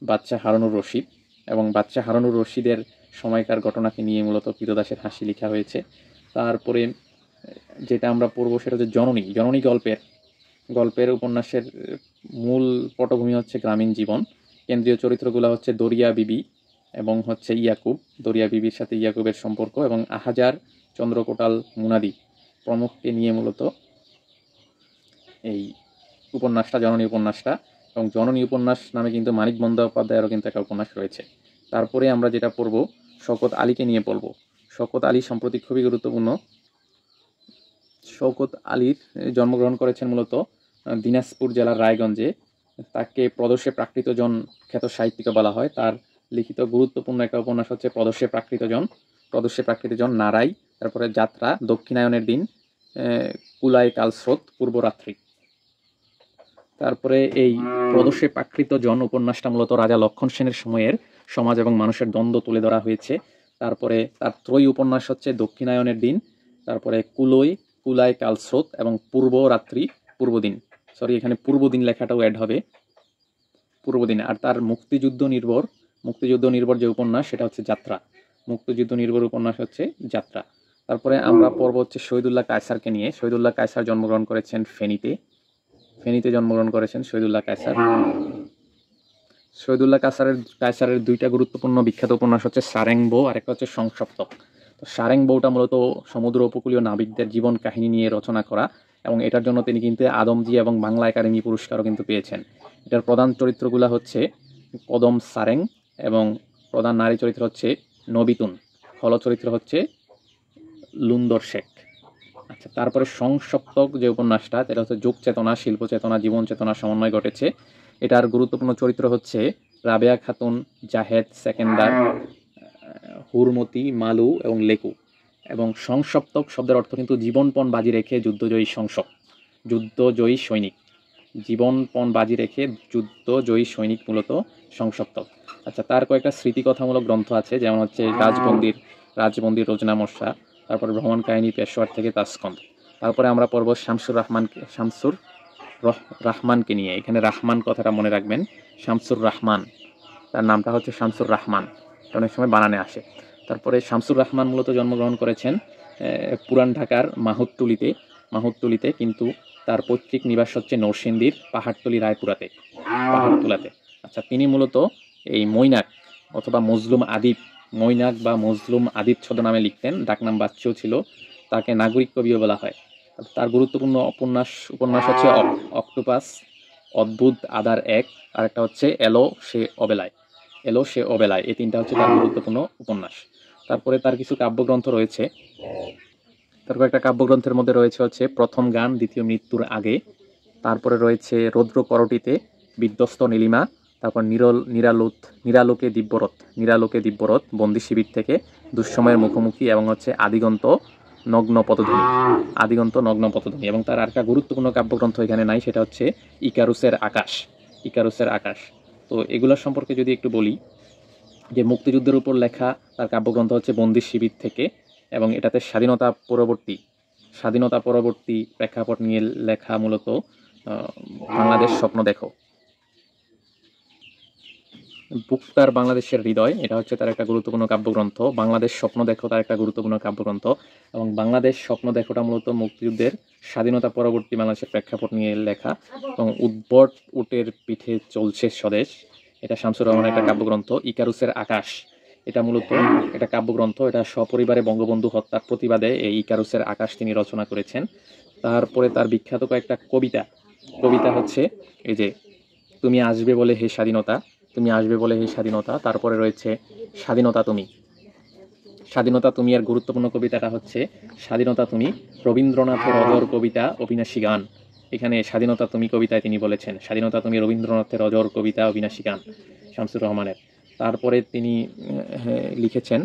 বাদশাহ হারুনুর রশিদ। এবং বাদশাহ হারুনুর রশিদের সময়কার ঘটনাকে নিয়ে মূলত কৃতদাসের হাসি লেখা হয়েছে। তারপরে যেটা আমরা পড়বো সেটা হচ্ছে জননী গল্পের উপন্যাসের মূল পটভূমি হচ্ছে গ্রামীণ জীবন। কেন্দ্রীয় চরিত্রগুলো হচ্ছে দরিয়া বিবি এবং হচ্ছে ইয়াকুব, দরিয়া বিবির সাথে ইয়াকুবের সম্পর্ক, এবং আহাজার, চন্দ্রকোটাল, মুনাদি প্রমুখকে নিয়ে মূলত এই উপন্যাসটা, জননী উপন্যাসটা। এবং জননী উপন্যাস নামে কিন্তু মানিক বন্দ্যোপাধ্যায়েরও কিন্তু একটা উপন্যাস রয়েছে। তারপরে আমরা যেটা পড়বো শওকত আলীকে নিয়ে পড়বো। শওকত আলী সম্প্রতি খুবই গুরুত্বপূর্ণ। শওকত আলীর জন্মগ্রহণ করেছেন মূলত দিনাজপুর জেলার রায়গঞ্জে। তাকে প্রদর্শে প্রাকৃতজন খ্যাত সাহিত্যিক বলা হয়। তার লিখিত গুরুত্বপূর্ণ একটা উপন্যাস হচ্ছে প্রদর্শে প্রাকৃতজন, নারাই, তারপরে যাত্রা, দক্ষিণায়নের দিন, কুলায় কালস্রোত, পূর্বরাত্রি। তারপরে এই প্রদর্শে প্রাকৃতজন উপন্যাসটা মূলত রাজা লক্ষণ সেনের সময়ের সমাজ এবং মানুষের দ্বন্দ্ব তুলে ধরা হয়েছে। তারপরে তার ত্রয়ী উপন্যাস হচ্ছে দক্ষিণায়নের দিন, তারপরে কুলায় কালস্রোত এবং পূর্বদিন। এখানে পূর্বদিন লেখাটাও অ্যাড হবে, পূর্বদিন। আর তার মুক্তিযুদ্ধ নির্ভর যে উপন্যাস সেটা হচ্ছে যাত্রা। মুক্তিযুদ্ধ নির্ভর উপন্যাস হচ্ছে যাত্রা। তারপরে আমরা পড়ব হচ্ছে শহীদুল্লাহ কায়সারকে নিয়ে। শহীদুল্লাহ কায়সার জন্মগ্রহণ করেছেন ফেনীতে জন্মগ্রহণ করেছেন শহীদুল্লাহ কায়সার। শহীদুল্লাহ কায়সারের দুইটা গুরুত্বপূর্ণ বিখ্যাত উপন্যাস হচ্ছে সারেং বউ আর একটা হচ্ছে সংসপ্তক। তো সারেং বউটা মূলত সমুদ্র উপকূলীয় নাবিকদের জীবন কাহিনী নিয়ে রচনা করা, এবং এটার জন্য তিনি কিন্তু আদমজী এবং বাংলা একাডেমি পুরস্কারও কিন্তু পেয়েছেন। এটার প্রধান চরিত্রগুলো হচ্ছে কদম সারেং এবং প্রধান নারী চরিত্র হচ্ছে নবিতুন, খল চরিত্র হচ্ছে লুন্দর শেখ। আচ্ছা, তারপরে সংসপ্তক যে উপন্যাসটা, এটা হচ্ছে যুগ চেতনা, শিল্প চেতনা, জীবন চেতনার সমন্বয় ঘটেছে। এটার গুরুত্বপূর্ণ চরিত্র হচ্ছে রাবেয়া খাতুন, জাহেদ, সেকেন্দার, হুরমতি, মালু এবং লেকু। এবং সংসপ্তক শব্দের অর্থ কিন্তু জীবনপণ বাজি রেখে যুদ্ধজয়ী সৈনিক। জীবনপণ বাজি রেখে যুদ্ধজয়ী সৈনিক মূলত সংসপ্তক। আচ্ছা, তার কয়েকটা স্মৃতিকথামূলক গ্রন্থ আছে, যেমন হচ্ছে রাজবন্দির রোজনা মশা, তারপরে ভ্রমণ কাহিনী পেশোয়ার থেকে তাসকন্দ। তারপরে আমরা পড়ব শামসুর রাহমানকে নিয়ে। এখানে রাহমান কথাটা মনে রাখবেন, শামসুর রাহমান, তার নামটা হচ্ছে শামসুর রাহমান, অনেক সময় বানানে আসে। তারপরে শামসুর রাহমান মূলত জন্মগ্রহণ করেছেন পুরান ঢাকার মাহুতটুলিতে, কিন্তু তার পৈতৃক নিবাস হচ্ছে নরসিংদীর পাহাড়তুলাতে। আচ্ছা, তিনি মূলত এই মৈনাক অথবা মৈনাক বা মজলুম আদিব ছদ্মনামে লিখতেন, ডাকনাম বাচ্চু ছিল। তাকে নাগরিক কবিও বলা হয়। তার গুরুত্বপূর্ণ উপন্যাস হচ্ছে অক্টোপাস, অদ্ভুত আদার এক, আর একটা হচ্ছে এলো সে অবেলায়। এই তিনটা হচ্ছে তার গুরুত্বপূর্ণ উপন্যাস। তারপরে তার কিছু কাব্যগ্রন্থ রয়েছে। তারপর একটা কাব্যগ্রন্থের মধ্যে রয়েছে হচ্ছে প্রথম গান দ্বিতীয় মৃত্যুর আগে। তারপরে রয়েছে রৌদ্র করটিতে, বিধ্বস্ত নীলিমা, তারপর নিরালোকে দিব্যরথ, বন্দি শিবির থেকে, দুঃসময়ের মুখোমুখি, এবং হচ্ছে আদিগন্ত নগ্ন পতধ্বনি। এবং তার আর একটা গুরুত্বপূর্ণ কাব্যগ্রন্থ এখানে নাই, সেটা হচ্ছে ইকারুসের আকাশ। তো এগুলোর সম্পর্কে যদি একটু বলি, যে মুক্তিযুদ্ধের উপর লেখা তার কাব্যগ্রন্থ হচ্ছে বন্দি শিবির থেকে, এবং এটাতে স্বাধীনতা পরবর্তী প্রেক্ষাপট নিয়ে লেখা মূলত বাংলাদেশ স্বপ্ন দেখো। বুককার বাংলাদেশের হৃদয়, এটা হচ্ছে তার একটা গুরুত্বপূর্ণ কাব্যগ্রন্থ। বাংলাদেশ স্বপ্ন দেখো তার একটা গুরুত্বপূর্ণ কাব্যগ্রন্থ, এবং বাংলাদেশ স্বপ্ন দেখোটা মূলত মুক্তিযুদ্ধের স্বাধীনতা পরবর্তী বাংলাদেশের প্রেক্ষাপট নিয়ে লেখা। এবং উদ্ভট উটের পিঠে চলছে স্বদেশ, এটা শামসুর রহমানের একটা কাব্যগ্রন্থ। ইকারুসের এটা মূলত একটা কাব্যগ্রন্থ। এটা সপরিবারে বঙ্গবন্ধু হত্যার প্রতিবাদে এই ইকারুসের আকাশ তিনি রচনা করেছেন। তারপরে তার বিখ্যাত কয়েকটা কবিতা হচ্ছে এই যে তুমি আসবে বলে হে স্বাধীনতা, তুমি আসবে বলে হে স্বাধীনতা। তারপরে রয়েছে স্বাধীনতা তুমি, স্বাধীনতা তুমি এর গুরুত্বপূর্ণ কবিতাটা হচ্ছে স্বাধীনতা তুমি, রবীন্দ্রনাথের অজর কবিতা অবিনাশী গান। এখানে স্বাধীনতা তুমি কবিতায় তিনি বলেছেন স্বাধীনতা তুমি রবীন্দ্রনাথের অজর কবিতা অবিনাশী গান শামসুর রহমানের। তারপরে তিনি লিখেছেন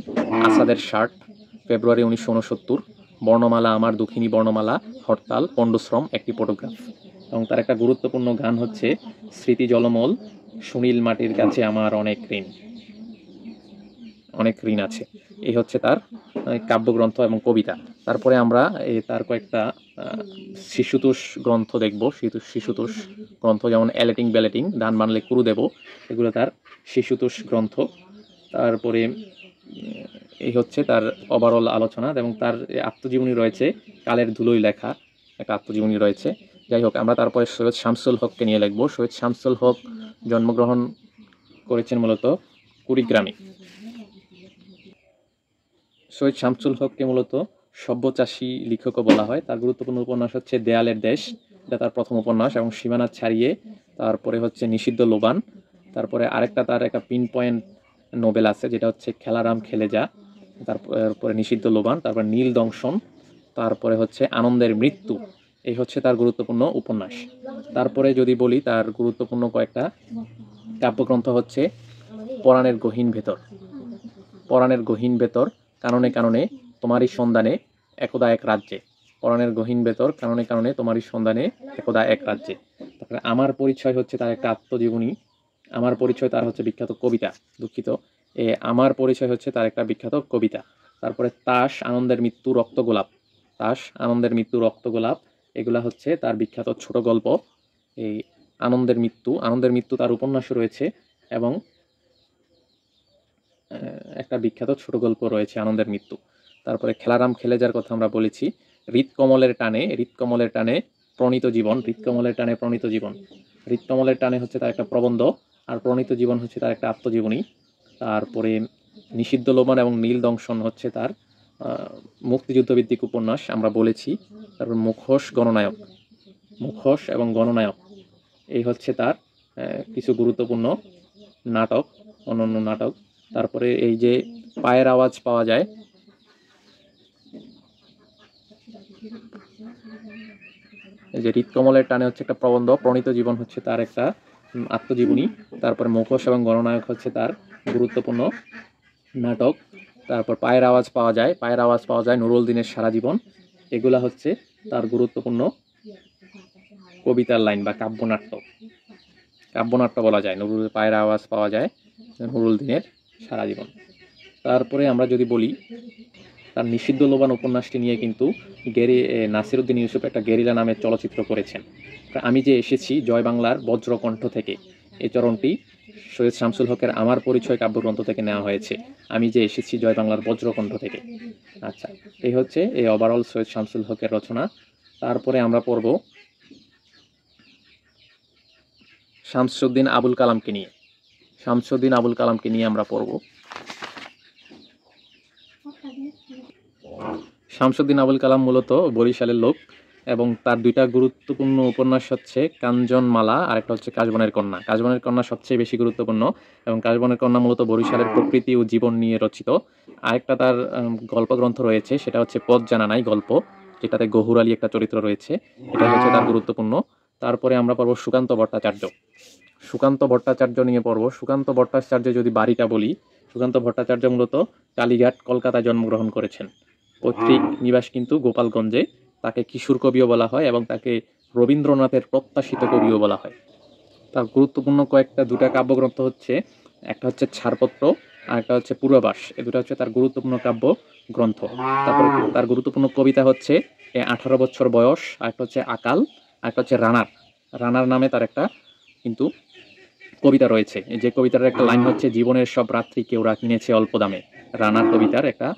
আসাদের শার্ট, ফেব্রুয়ারি 1969, বর্ণমালা আমার দুঃখিনী বর্ণমালা, হরতাল, পণ্ডশ্রম, একটি ফটোগ্রাফ। এবং তার একটা গুরুত্বপূর্ণ গান হচ্ছে স্মৃতি জলমল, সুনীল মাটির কাছে আমার অনেক ঋণ আছে। এই হচ্ছে তার কাব্যগ্রন্থ এবং কবিতা। তারপরে আমরা তার কয়েকটা শিশুতোষ গ্রন্থ দেখব। শিশুতোষ গ্রন্থ যেমন এলেটিং ব্যালেটিং, ডান বানলে কুরু দেব, এগুলো তার শিশুতোষ গ্রন্থ। তারপরে এই হচ্ছে তার ওভারঅল আলোচনা। এবং তার আত্মজীবনী রয়েছে কালের ধুলোয় লেখা একটা আত্মজীবনী রয়েছে। যাই হোক, আমরা তারপরে সৈয়দ শামসুল হককে নিয়ে লিখব। সৈয়দ শামসুল হক জন্মগ্রহণ করেছেন মূলত কুড়িগ্রামে। সৈয়দ শামসুল হককে মূলত সব্যচাষী লেখকও বলা হয়। তার গুরুত্বপূর্ণ উপন্যাস হচ্ছে দেয়ালের দেশ, এটা তার প্রথম উপন্যাস, এবং সীমানা ছাড়িয়ে, তারপরে হচ্ছে নিষিদ্ধ লোবান, তারপরে আরেকটা তার একটা পিন পয়েন্ট নোবেল আছে যেটা হচ্ছে খেলারাম খেলে যা, তারপরে নিষিদ্ধ লোবান, তারপর নীল দংশন, তারপরে হচ্ছে আনন্দের মৃত্যু। এই হচ্ছে তার গুরুত্বপূর্ণ উপন্যাস। তারপরে যদি বলি তার গুরুত্বপূর্ণ কয়েকটা কাব্যগ্রন্থ হচ্ছে পরাণের গহীন ভেতর, কাননে কাননে তোমারই সন্ধানে একদা এক রাজ্যে, পরাণের গহীন ভেতর, কাননে কাননে তোমারই সন্ধানে একদা এক রাজ্যে। তারপরে আমার পরিচয় হচ্ছে তার একটা আত্মজীবনী, আমার পরিচয় তার হচ্ছে বিখ্যাত কবিতা, আমার পরিচয় হচ্ছে তার একটা বিখ্যাত কবিতা। তারপরে তাস, আনন্দের মৃত্যু, রক্তগোলাপ, এগুলা হচ্ছে তার বিখ্যাত ছোট গল্প। এই আনন্দের মৃত্যু তার উপন্যাস রয়েছে, এবং একটা বিখ্যাত ছোট গল্প রয়েছে আনন্দের মৃত্যু। তারপরে খেলারাম খেলে যার কথা আমরা বলেছি। হৃৎকমলের টানে প্রণীত জীবন হচ্ছে তার একটা প্রবন্ধ, আর প্রণীত জীবন হচ্ছে তার একটা আত্মজীবনী। তারপরে নিষিদ্ধ লোবান এবং নীল দংশন হচ্ছে তার মুক্তিযুদ্ধ ভিত্তিক উপন্যাস, আমরা বলেছি। তারপর মুখোশ এবং গণনায়ক, এই হচ্ছে তার কিছু গুরুত্বপূর্ণ অন্যান্য নাটক। তারপরে এই যে পায়ের আওয়াজ পাওয়া যায়, এই যে হৃৎকমলের টানে হচ্ছে একটা প্রবন্ধ, প্রণীত জীবন হচ্ছে তার একটা আত্মজীবনী। তারপরে মুখোশ এবং গণনায়ক হচ্ছে তার গুরুত্বপূর্ণ নাটক। তারপর পায়ের আওয়াজ পাওয়া যায়, নুরুল দিনের সারা জীবন, এগুলা হচ্ছে তার গুরুত্বপূর্ণ কবিতার লাইন বা কাব্যনাট্য বলা যায়। পায়ের আওয়াজ পাওয়া যায়, নুরুল দিনের সারা জীবন। তারপরে আমরা যদি বলি তার নিষিদ্ধ লোবান উপন্যাসটি নিয়ে কিন্তু নাসিরউদ্দিন ইউসুফ একটা গেরিলা নামের চলচ্চিত্র করেছেন। আমি যে এসেছি জয় বাংলার বজ্রকণ্ঠ থেকে, এই চরণটি সৈয়দ শামসুল হকের আমার পরিচয় কাব্যগ্রন্থ থেকে নেওয়া হয়েছে। আমি যে এসেছি জয় বাংলার বজ্রকণ্ঠ থেকে। আচ্ছা, এই হচ্ছে এই ওভারঅল সৈয়দ শামসুল হকের রচনা। তারপরে আমরা পড়ব শামসুদ্দিন আবুল কালামকে নিয়ে আমরা পড়ব। শামসুদ্দিন আবুল কালাম মূলত বরিশালের লোক, এবং তার দুইটা গুরুত্বপূর্ণ উপন্যাস হচ্ছে কাঞ্চনমালা আর একটা হচ্ছে কাশবনের কন্যা সবচেয়ে বেশি গুরুত্বপূর্ণ, এবং কাশবনের কন্যা মূলত বরিশালের প্রকৃতি ও জীবন নিয়ে রচিত। আরেকটা তার গল্পগ্রন্থ রয়েছে, সেটা হচ্ছে পথ জানা নাই গল্প, যেটাতে গহুর আলী একটা চরিত্র রয়েছে, এটা হচ্ছে তার গুরুত্বপূর্ণ। তারপরে আমরা পড়ব সুকান্ত ভট্টাচার্য নিয়ে পড়ব। সুকান্ত ভট্টাচার্য যদি বাড়িটা বলি, সুকান্ত ভট্টাচার্য মূলত কালীঘাট, কলকাতায় জন্মগ্রহণ করেছেন। পৈতৃক নিবাস কিন্তু গোপালগঞ্জে। তাকে কিশোর কবিও বলা হয়, এবং তাকে রবীন্দ্রনাথের প্রত্যাশিত কবিও বলা হয়। তার গুরুত্বপূর্ণ দুটা কাব্যগ্রন্থ হচ্ছে, একটা হচ্ছে ছাড়পত্র আর একটা হচ্ছে পূর্বাভাস। এই দুটা হচ্ছে তার গুরুত্বপূর্ণ কাব্য গ্রন্থ। তারপরে তার গুরুত্বপূর্ণ কবিতা হচ্ছে 18 বছর বয়স, আর একটা হচ্ছে আকাল, আর একটা হচ্ছে রানার নামে তার একটা কিন্তু কবিতা রয়েছে। যে কবিতার একটা লাইন হচ্ছে জীবনের সব রাত্রি কেউরা কিনেছে অল্প দামে, রানার কবিতার একটা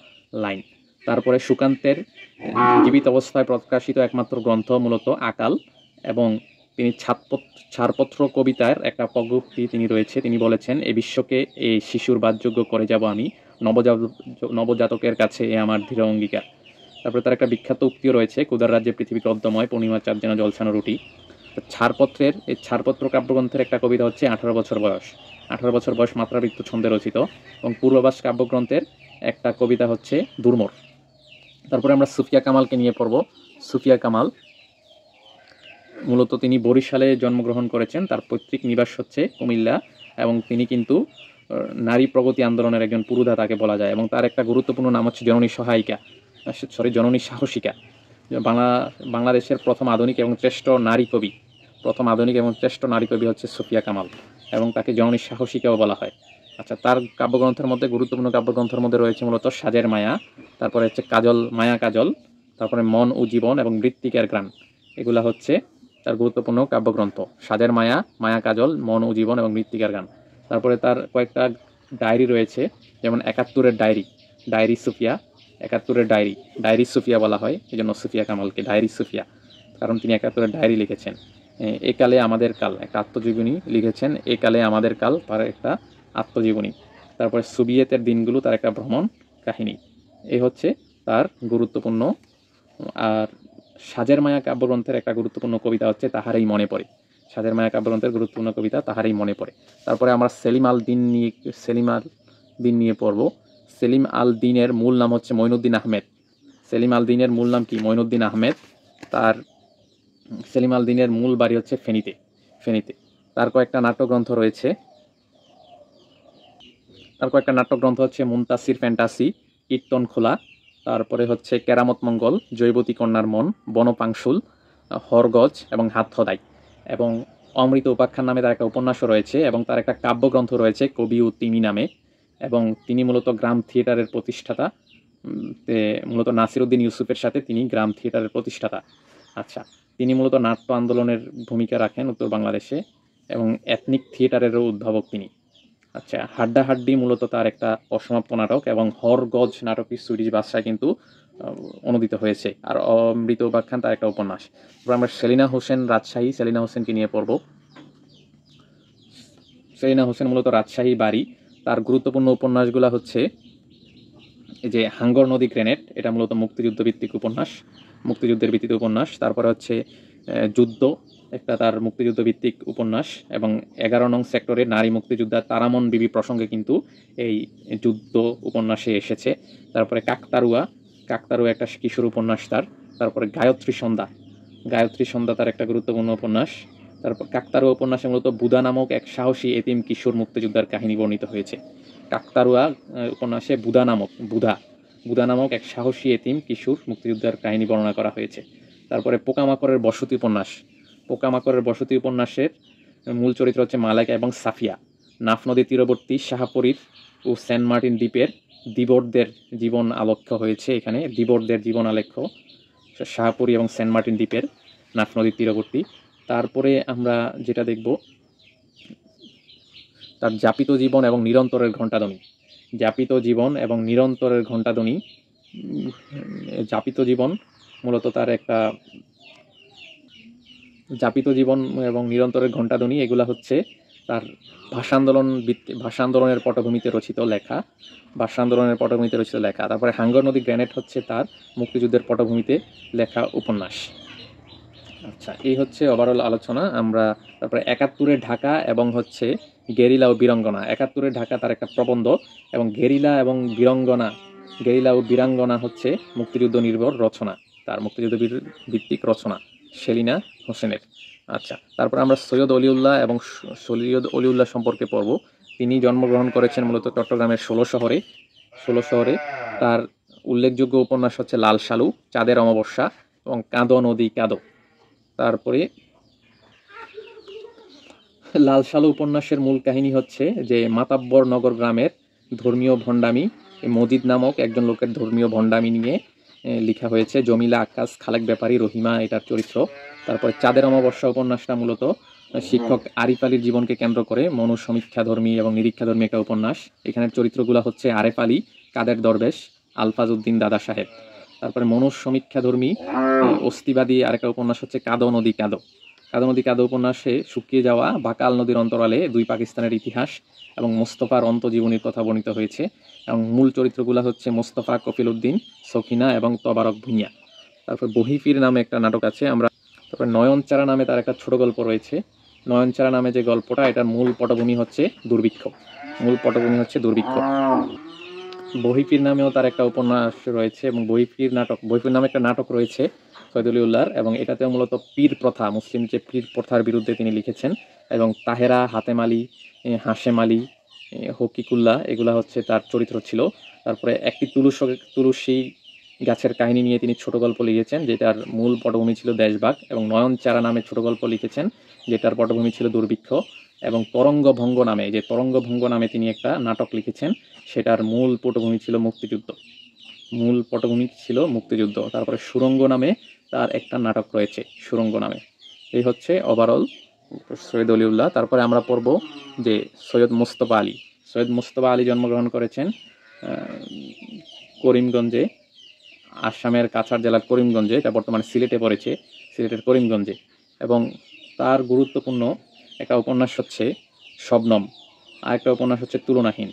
লাইন। তারপরে সুকান্তের জীবিত অবস্থায় প্রকাশিত একমাত্র গ্রন্থ মূলত আকাল, এবং তিনি ছাড়পত্র কবিতার একটা পঙ্ক্তি তিনি বলেছেন, এই বিশ্বকে এই শিশুর বাদযোগ্য করে যাব আমি, নবজাতকের কাছে এ আমার দৃঢ় অঙ্গীকার। তারপরে তার একটা বিখ্যাত উক্তিও রয়েছে, ক্ষুধার রাজ্যে পৃথিবী গদ্যময়, পূর্ণিমার চাঁদ যেন জলছানো রুটি। এই ছাড়পত্র কাব্যগ্রন্থের একটা কবিতা হচ্ছে 18 বছর বয়স। 18 বছর বয়স মাত্রাবৃত্ত ছন্দে রচিত। এবং পূর্বাভাস কাব্যগ্রন্থের একটা কবিতা হচ্ছে দুর্মর। তারপরে আমরা সুফিয়া কামালকে নিয়ে পড়ব। সুফিয়া কামাল মূলত তিনি বরিশালে জন্মগ্রহণ করেছেন, তার পৈতৃক নিবাস হচ্ছে কুমিল্লা, এবং তিনি কিন্তু নারী প্রগতি আন্দোলনের একজন পুরোধা তাকে বলা যায়। এবং তার একটা গুরুত্বপূর্ণ নাম হচ্ছে জননী সাহসিকা। বাংলাদেশের প্রথম আধুনিক এবং শ্রেষ্ঠ নারী কবি হচ্ছে সুফিয়া কামাল, এবং তাকে জননী সাহসিকাও বলা হয়। আচ্ছা, তার কাব্যগ্রন্থের মধ্যে গুরুত্বপূর্ণ কাব্যগ্রন্থের মধ্যে রয়েছে মূলত সাজের মায়া, তারপরে হচ্ছে মায়া কাজল, তারপরে মন ও জীবন এবং মৃত্তিকার গ্রাণ। এগুলা হচ্ছে তার গুরুত্বপূর্ণ কাব্যগ্রন্থ, সাজের মায়া, মায়া কাজল, মন ও জীবন এবং মৃত্তিকার গান। তারপরে তার কয়েকটা ডায়েরি রয়েছে, যেমন 71-এর ডায়েরি সুফিয়া। 71-এর ডায়েরি সুফিয়া বলা হয়, এই জন্য সুফিয়া কামালকে ডায়েরি সুফিয়া, কারণ তিনি 71-এর ডায়েরি লিখেছেন। একালে আমাদের কাল একটা আত্মজীবনী লিখেছেন, একালে আমাদের কাল তার একটা আত্মজীবনী। তারপরে সোভিয়েতের দিনগুলো তার একটা ভ্রমণ কাহিনী। এই হচ্ছে তার গুরুত্বপূর্ণ। আর সাজের মায়া কাব্যগ্রন্থের একটা গুরুত্বপূর্ণ কবিতা হচ্ছে তাহারই মনে পড়ে। সাজের মায়া কাব্যগ্রন্থের গুরুত্বপূর্ণ কবিতা তাহারই মনে পড়ে। তারপরে আমরা সেলিম আল দিন নিয়ে পড়ব। সেলিম আল দিনের মূল নাম হচ্ছে মঈনুদ্দিন আহমেদ। সেলিম আল দিনের মূল নাম কি? মঈনুদ্দিন আহমেদ। সেলিম আল দিনের মূল বাড়ি হচ্ছে ফেনীতে। তার কয়েকটা নাট্যগ্রন্থ হচ্ছে মুনতাসির ফ্যান্টাসি, কীর্তন খোলা, তারপরে হচ্ছে কেরামত মঙ্গল, জৈবতী কন্যার মন, বনপাংশুল, হরগজ এবং হাত খদাই, এবং অমৃত উপাখ্যান নামে তার একটা উপন্যাসও রয়েছে, এবং তার একটা কাব্যগ্রন্থ রয়েছে কবি ও তিমি নামে। এবং তিনি মূলত গ্রাম থিয়েটারের প্রতিষ্ঠাতা, মূলত নাসিরউদ্দিন ইউসুফের সাথে তিনি গ্রাম থিয়েটারের প্রতিষ্ঠাতা। আচ্ছা, তিনি মূলত নাট্য আন্দোলনের ভূমিকা রাখেন উত্তর বাংলাদেশে, এবং এথনিক থিয়েটারেরও উদ্ভাবক তিনি। আচ্ছা, হাড্ডাহাড্ডি মূলত তার একটা অসমাপ্ত নাটক, এবং হরগজ নাটকটি সুইডিশ ভাষায় কিন্তু অনুদিত হয়েছে। আর অমৃত উপাখ্যান তার একটা উপন্যাস। তারপর আমরা সেলিনা হোসেনকে নিয়ে পড়ব। সেলিনা হোসেন মূলত রাজশাহী বাড়ি। তার গুরুত্বপূর্ণ উপন্যাসগুলো হচ্ছে এই যে হাঙ্গর নদী গ্রেনেড, এটা মূলত মুক্তিযুদ্ধের ভিত্তিতে উপন্যাস। তারপরে হচ্ছে যুদ্ধ, একটা তার মুক্তিযুদ্ধ ভিত্তিক উপন্যাস, এবং 11 নং সেক্টরে নারী মুক্তিযোদ্ধা তারামন বিবি প্রসঙ্গে কিন্তু এই যুদ্ধ উপন্যাসে এসেছে। তারপরে কাকতারুয়া একটা কিশোর উপন্যাস তারপরে গায়ত্রী সন্ধ্যা তার একটা গুরুত্বপূর্ণ উপন্যাস। তারপর কাকতারুয়া উপন্যাসে মূলত বুধা নামক এক সাহসী এতিম কিশোর মুক্তিযোদ্ধার কাহিনী বর্ণিত হয়েছে। কাকতারুয়া উপন্যাসে বুধা নামক এক সাহসী এতিম কিশোর মুক্তিযোদ্ধার কাহিনী বর্ণনা করা হয়েছে। তারপরে পোকামাকড়ের বসতি উপন্যাসের মূল চরিত্র হচ্ছে মালেকা এবং সাফিয়া। নাফ নদী তীরবর্তী শাহপরীর ও সেন্ট মার্টিন দ্বীপের ধীবরদের জীবন আলেখ্য হয়েছে এখানে। ধীবরদের জীবন আলেখ্য শাহপরী এবং সেন্ট মার্টিন দ্বীপের নাফ নদীর তীরবর্তী। তারপরে আমরা যেটা দেখব, তার যাপিত জীবন এবং নিরন্তরের ঘণ্টাধ্বনি। মূলত তার একটা যাপিত জীবন এবং নিরন্তরের ঘণ্টাধ্বনি, এগুলা হচ্ছে তার ভাষা আন্দোলনের পটভূমিতে রচিত লেখা। তারপরে হাঙ্গর নদী গ্রেনেড হচ্ছে তার মুক্তিযুদ্ধের পটভূমিতে লেখা উপন্যাস। আচ্ছা, এই হচ্ছে ওভারঅল আলোচনা। আমরা তারপরে 71-এর ঢাকা এবং হচ্ছে গেরিলা ও বীরাঙ্গনা। 71-এর ঢাকা তার একটা প্রবন্ধ, এবং গেরিলা ও বীরাঙ্গনা হচ্ছে মুক্তিযুদ্ধ নির্ভর রচনা, তার মুক্তিযুদ্ধ ভিত্তিক রচনা সেলিনা হোসেনের। আচ্ছা, তারপর আমরা সৈয়দ অলিউল্লাহ সম্পর্কে পড়ব। তিনি জন্মগ্রহণ করেছেন মূলত চট্টগ্রামের 16 শহরে। তার উল্লেখযোগ্য উপন্যাস হচ্ছে লাল সালু, চাঁদের অমাবস্যা এবং কাঁদো নদী কাঁদো। তারপরে লাল সালু উপন্যাসের মূল কাহিনী হচ্ছে যে মাতাব্বর নগর গ্রামের ধর্মীয় ভণ্ডামি, মজিদ নামক একজন লোকের ধর্মীয় ভণ্ডামি নিয়ে লেখা হয়েছে। জমিলা, আকাশ, খালেক ব্যাপারী, রহিমা এটার চরিত্র। তারপরে চাঁদের অমাবস্যা উপন্যাসটা মূলত শিক্ষক আরিফ আলীর জীবনকে কেন্দ্র করে মনুসমীক্ষাধর্মী এবং নিরীক্ষাধর্মী একটা উপন্যাস। এখানের চরিত্রগুলো হচ্ছে আরেফ আলী, কাদের দরবেশ, আলফাজ উদ্দিন দাদা সাহেব। তারপরে মনুসমীক্ষাধর্মী অস্তিবাদী আরেকটা উপন্যাস হচ্ছে কাঁদো নদী কাঁদো উপন্যাসে শুকিয়ে যাওয়া বাকাল নদীর অন্তরালে দুই পাকিস্তানের ইতিহাস এবং মোস্তফার অন্তজীবনীর কথা বর্ণিত হয়েছে। এবং মূল চরিত্রগুলো হচ্ছে মোস্তফা কফিল উদ্দিন, সখিনা এবং তবারক ভুঁইয়া। তারপর বহিফির নামে একটা নাটক আছে আমরা। তারপর নয়নচারা নামে তার একটা ছোট গল্প রয়েছে। নয়নচারা নামে যে গল্পটা, এটার মূল পটভূমি হচ্ছে দুর্ভিক্ষ। দুর্ভিক্ষ। বহিফির নামেও তার একটা উপন্যাস রয়েছে এবং বহিফির নামে একটা নাটক রয়েছে সৈয়দ অলিউল্লাহর, এবং এটাতেও মূলত পীর প্রথা, মুসলিম যে পীর প্রথার বিরুদ্ধে তিনি লিখেছেন। এবং তাহেরা, হাতেম আলী, হাশেম আলী, হকিকুল্লাহ, এগুলা হচ্ছে তার চরিত্র ছিল। তারপরে একটি তুলসী গাছের কাহিনী নিয়ে তিনি ছোট গল্প লিখেছেন, যেটার মূল পটভূমি ছিল দেশভাগ। এবং নয়নচারা নামে ছোট গল্প লিখেছেন, যেটার পটভূমি ছিল দুর্ভিক্ষ। এবং তরঙ্গভঙ্গ নামে তিনি একটা নাটক লিখেছেন, সেটার মূল পটভূমি ছিল মুক্তিযুদ্ধ। তারপরে সুরঙ্গ নামে তার একটা নাটক রয়েছে, সুরঙ্গ নামে। এই হচ্ছে ওভারঅল সৈয়দ অলিউল্লাহ। তারপরে আমরা পড়ব যে সৈয়দ মুস্তফা আলী জন্মগ্রহণ করেছেন করিমগঞ্জে, আসামের কাছাড় জেলার করিমগঞ্জে, এটা বর্তমানে সিলেটে পড়েছে, সিলেটের করিমগঞ্জে। এবং তার গুরুত্বপূর্ণ একটা উপন্যাস হচ্ছে শবনম, আর একটা উপন্যাস হচ্ছে তুলনাহীন।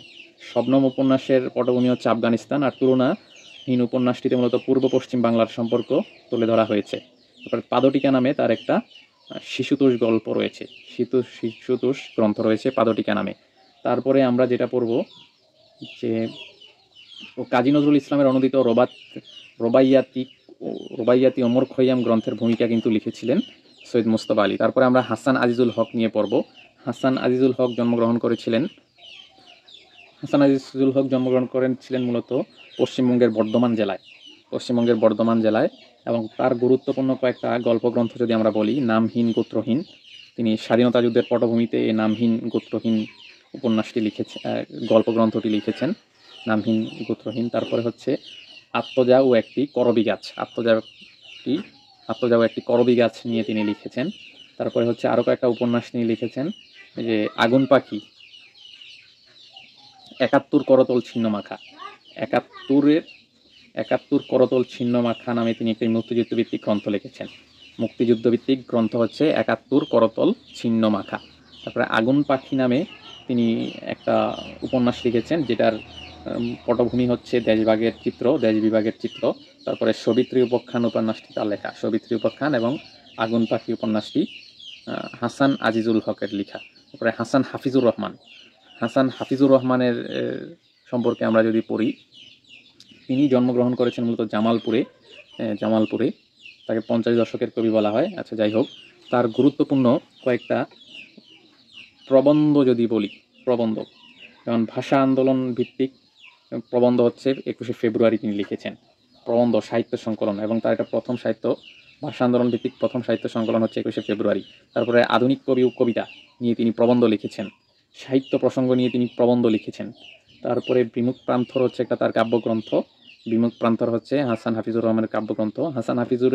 শবনম উপন্যাসের পটভূমি হচ্ছে আফগানিস্তান, আর তুলনাহীন উপন্যাসটিতে মূলত পূর্ব পশ্চিম বাংলার সম্পর্ক তুলে ধরা হয়েছে। তারপরে পাদটিকা নামে তার একটা শিশুতোষ গল্প রয়েছে, শিশুতোষ গ্রন্থ রয়েছে পাদটিকা নামে। তারপরে আমরা যেটা পড়ব যে কাজী নজরুল ইসলামের অনুদিত রোবাইয়াতি ওমর খৈয়াম গ্রন্থের ভূমিকা কিন্তু লিখেছিলেন সৈয়দ মুস্তফা আলী। তারপরে আমরা হাসান আজিজুল হক নিয়ে পড়ব। হাসান আজিজুল হক জন্মগ্রহণ করেছিলেন মূলত পশ্চিমবঙ্গের বর্ধমান জেলায়। এবং তার গুরুত্বপূর্ণ কয়েকটা গল্পগ্রন্থ যদি আমরা বলি, নামহীন গোত্রহীন, তিনি স্বাধীনতা যুদ্ধের পটভূমিতে এই নামহীন গোত্রহীন গল্পগ্রন্থটি লিখেছেন, নামহীন গোত্রহীন। তারপরে হচ্ছে আত্মজা ও একটি করবী গাছ নিয়ে তিনি লিখেছেন। তারপরে হচ্ছে আরো কয়েকটা উপন্যাস নিয়ে লিখেছেন, যে আগুন পাখি, ৭১ করতল ছিন্ন মাখা, ৭১ করতল ছিন্ন মাখা নামে তিনি একটি মুক্তিযুদ্ধভিত্তিক গ্রন্থ হচ্ছে ৭১ করতল ছিন্ন মাখা। তারপরে আগুন পাখি নামে তিনি একটা উপন্যাস লিখেছেন, যেটার পটভূমি হচ্ছে দেশ বিভাগের চিত্র। তারপরে সবিত্রী উপাখ্যান উপন্যাসটি তার লেখা, সবিত্রী উপাখ্যান এবং আগুন পাখি উপন্যাসটি হাসান আজিজুল হকের লেখা। তারপরে হাসান হাফিজুর রহমানের সম্পর্কে আমরা যদি পড়ি, তিনি জন্মগ্রহণ করেছেন মূলত জামালপুরে। তাকে 50 দশকের কবি বলা হয়। আচ্ছা, যাই হোক, তার গুরুত্বপূর্ণ কয়েকটা প্রবন্ধ যদি বলি, যেমন ভাষা আন্দোলন ভিত্তিক প্রবন্ধ হচ্ছে 21শে ফেব্রুয়ারি তিনি লিখেছেন, প্রবন্ধ সাহিত্য সংকলন, এবং তার একটা ভাষা আন্দোলন ভিত্তিক প্রথম সাহিত্য সংকলন হচ্ছে 21শে ফেব্রুয়ারি। তারপরে আধুনিক কবি ও কবিতা নিয়ে তিনি প্রবন্ধ লিখেছেন, সাহিত্য প্রসঙ্গ নিয়ে তিনি প্রবন্ধ লিখেছেন। তারপরে বিমুখ প্রান্তর হচ্ছে একটা তার কাব্যগ্রন্থ, বিমুখ প্রান্তর হচ্ছে হাসান হাফিজুর রহমানের কাব্যগ্রন্থ। হাসান হাফিজুর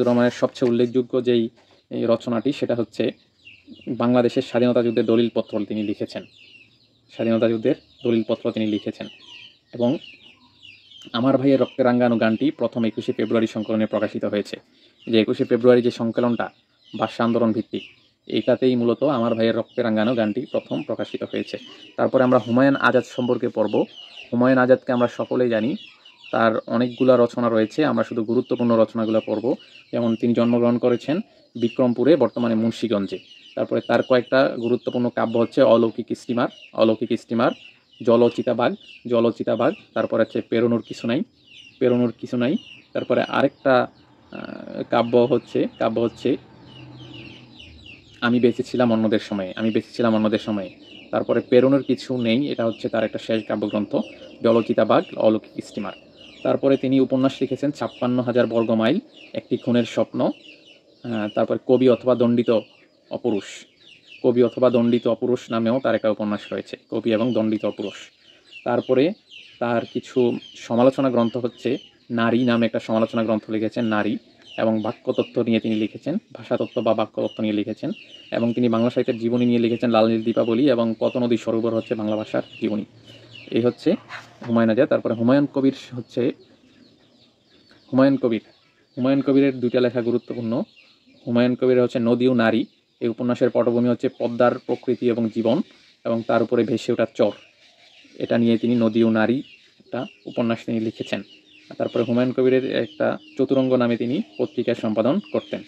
রহমানের সবচেয়ে উল্লেখযোগ্য যেই রচনাটি, সেটা হচ্ছে বাংলাদেশের স্বাধীনতা যুদ্ধের দলিলপত্র তিনি লিখেছেন। এবং আমার ভাইয়ের রক্তে রাঙ্গানো গানটি প্রথম 21শে ফেব্রুয়ারি সংকলনে প্রকাশিত হয়েছে। যে 21শে ফেব্রুয়ারি যে সংকলনটা ভাষা আন্দোলন ভিত্তিক, এইটাতেই মূলত আমার ভাইয়ের রক্তে রাঙ্গানো গানটি প্রথম প্রকাশিত হয়েছে। তারপরে আমরা হুমায়ুন আজাদ সম্পর্কে পড়ব। হুমায়ুন আজাদকে আমরা সকলেই জানি, তার অনেকগুলো রচনা রয়েছে, আমরা শুধু গুরুত্বপূর্ণ রচনাগুলো পড়ব। যেমন তিনি জন্মগ্রহণ করেছেন বিক্রমপুরে, বর্তমানে মুন্সিগঞ্জে। তারপরে তার কয়েকটা গুরুত্বপূর্ণ কাব্য হচ্ছে অলৌকিক স্টিমার, জলচিতাবাগ, তারপরে হচ্ছে পেরোনোর কিছু নাই। তারপরে আরেকটা কাব্য হচ্ছে আমি বেঁচেছিলাম অন্যদের সময়ে। তারপরে পেরোনোর কিছু নেই, এটা হচ্ছে তার একটা শেষ কাব্যগ্রন্থ, জলচিতাবাগ, অলৌকিক স্টিমার। তারপরে তিনি উপন্যাস লিখেছেন ৫৬,০০০ বর্গ মাইল, একটি খুনের স্বপ্ন। তারপরে কবি অথবা দণ্ডিত অপুরুষ নামেও তার একটা উপন্যাস রয়েছে, কবি এবং দণ্ডিত অপুরুষ। তারপরে তার কিছু সমালোচনা গ্রন্থ হচ্ছে নারী নামে একটা সমালোচনা গ্রন্থ লিখেছেন, নারী, এবং বাক্যতত্ত্ব নিয়ে তিনি লিখেছেন, ভাষাতত্ত্ব বা বাক্যতত্ত্ব নিয়ে লিখেছেন। এবং তিনি বাংলা সাহিত্যের জীবনী নিয়ে লিখেছেন লাল নীল দীপাবলি এবং কত নদী সরোবর হচ্ছে বাংলা ভাষার জীবনী। এই হচ্ছে হুমায়ুন আজাদ। তারপরে হুমায়ুন কবিরের দুইটা লেখা গুরুত্বপূর্ণ। হুমায়ুন কবির হচ্ছে নদী ও নারী, এই উপন্যাসের পটভূমি হচ্ছে পদ্মার প্রকৃতি এবং জীবন, এবং তার উপরে ভেসে ওঠা চর। এটা নিয়ে তিনি নদী ও নারী একটা উপন্যাস তিনি লিখেছেন। তারপরে হুমায়ুন কবিরের একটা চতুরঙ্গ নামে তিনি পত্রিকা সম্পাদন করতেন।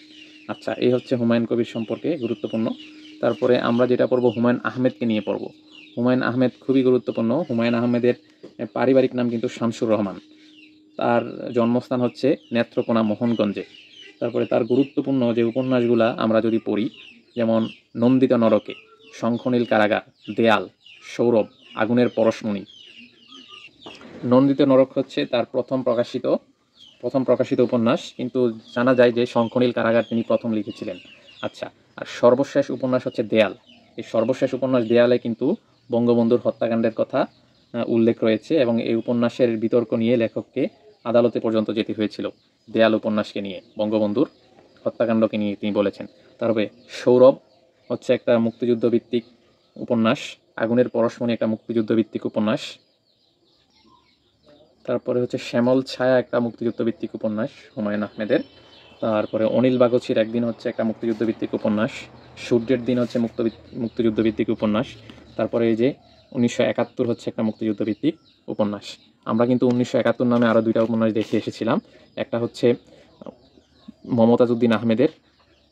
আচ্ছা, এই হচ্ছে হুমায়ুন কবির সম্পর্কে গুরুত্বপূর্ণ। তারপরে আমরা যেটা পড়ব হুমায়ুন আহমেদকে নিয়ে পড়ব। হুমায়ুন আহমেদ খুবই গুরুত্বপূর্ণ। হুমায়ুন আহমেদের পারিবারিক নাম কিন্তু শামসুর রহমান। তার জন্মস্থান হচ্ছে নেত্রকোনা মোহনগঞ্জে। তারপরে তার গুরুত্বপূর্ণ যে উপন্যাসগুলা আমরা যদি পড়ি, যেমন নন্দিত নরকে, শঙ্খনীল কারাগার, দেয়াল, সৌরভ, আগুনের পরশমণি। নন্দিত নরক হচ্ছে তার প্রথম প্রকাশিত উপন্যাস, কিন্তু জানা যায় যে শঙ্খনীল কারাগার তিনি প্রথম লিখেছিলেন। আচ্ছা, আর সর্বশেষ উপন্যাস হচ্ছে দেয়াল। এই সর্বশেষ উপন্যাস দেয়ালে কিন্তু বঙ্গবন্ধুর হত্যাকাণ্ডের কথা উল্লেখ রয়েছে, এবং এই উপন্যাসের বিতর্ক নিয়ে লেখককে আদালতে পর্যন্ত যেতে হয়েছিল দেয়াল উপন্যাসকে নিয়ে, বঙ্গবন্ধুর হত্যাকাণ্ডকে নিয়ে তিনি বলেছেন। তারপরে সৌরভ হচ্ছে একটা মুক্তিযুদ্ধ ভিত্তিক উপন্যাস, আগুনের পরশমণি একটা মুক্তিযুদ্ধ ভিত্তিক উপন্যাস। তারপরে হচ্ছে শ্যামল ছায়া একটা মুক্তিযুদ্ধ ভিত্তিক উপন্যাস হুমায়ুন আহমেদের। তারপরে অনিল বাগচির একদিন হচ্ছে একটা মুক্তিযুদ্ধ ভিত্তিক উপন্যাস। সূর্যের দিন হচ্ছে মুক্তিযুদ্ধ ভিত্তিক উপন্যাস। তারপরে এই যে 1971 হচ্ছে একটা মুক্তিযুদ্ধ ভিত্তিক উপন্যাস। আমরা কিন্তু 1971 নামে আরও দুইটা উপন্যাস দেখে এসেছিলাম। একটা হচ্ছে মমতাজ উদ্দিন আহমেদের,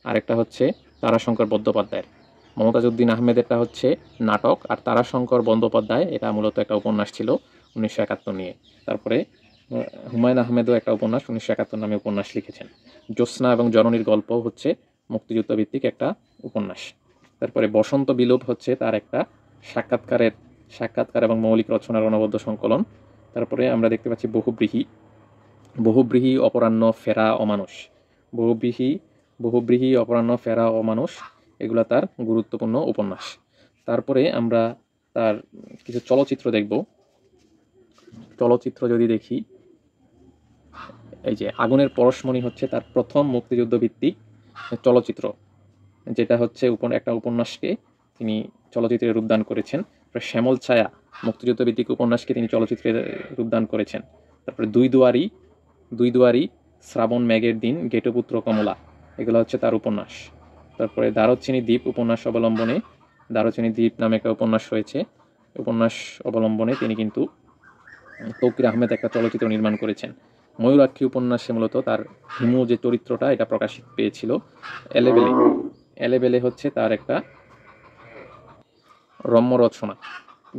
আরেকটা হচ্ছে তারাশঙ্কর বন্দ্যোপাধ্যায়ের। মমতাজ উদ্দিন আহমেদেরটা হচ্ছে নাটক, আর তারাশঙ্কর বন্দ্যোপাধ্যায় এটা মূলত একটা উপন্যাস ছিল 1971 নিয়ে। তারপরে হুমায়ুন আহমেদও একটা উপন্যাস 1971 নামে উপন্যাস লিখেছেন। জ্যোৎস্না এবং জননীর গল্প হচ্ছে মুক্তিযুদ্ধ ভিত্তিক একটা উপন্যাস। তারপরে বসন্ত বিলোপ হচ্ছে তার একটা সাক্ষাৎকার এবং মৌলিক রচনার অনবদ্য সংকলন। তারপরে আমরা দেখতে পাচ্ছি বহুব্রীহি অপরাহ্ন ফেরা অমানুষ। বহুব্রীহি অপরাহ্ন ফেরা অমানুষ, এগুলা তার গুরুত্বপূর্ণ উপন্যাস। তারপরে আমরা তার কিছু চলচ্চিত্র দেখব। চলচ্চিত্র যদি দেখি, এই যে আগুনের পরশমণি হচ্ছে তার প্রথম মুক্তিযুদ্ধ ভিত্তিক চলচ্চিত্র, যেটা হচ্ছে একটা উপন্যাসকে তিনি চলচ্চিত্রে রূপদান করেছেন। শ্যামল ছায়া মুক্তিযুদ্ধ ভিত্তিক উপন্যাসকে তিনি চলচ্চিত্রে রূপদান করেছেন। তারপরে দুই দুয়ারি, শ্রাবণ মেঘের দিন, গেটপুত্র কমলা, এগুলো হচ্ছে তার উপন্যাস। তারপরে দারুচিনি দ্বীপ উপন্যাস অবলম্বনে, দারুচিনি দ্বীপ নামে একটা উপন্যাস রয়েছে, উপন্যাস অবলম্বনে তিনি কিন্তু তৌকির আহমেদ একটা চলচ্চিত্র নির্মাণ করেছেন। ময়ূরাক্ষী উপন্যাসে মূলত তার হিমু যে চরিত্রটা এটা প্রকাশিত পেয়েছিল। এলেবেলে হচ্ছে তার একটা রম্য রচনা।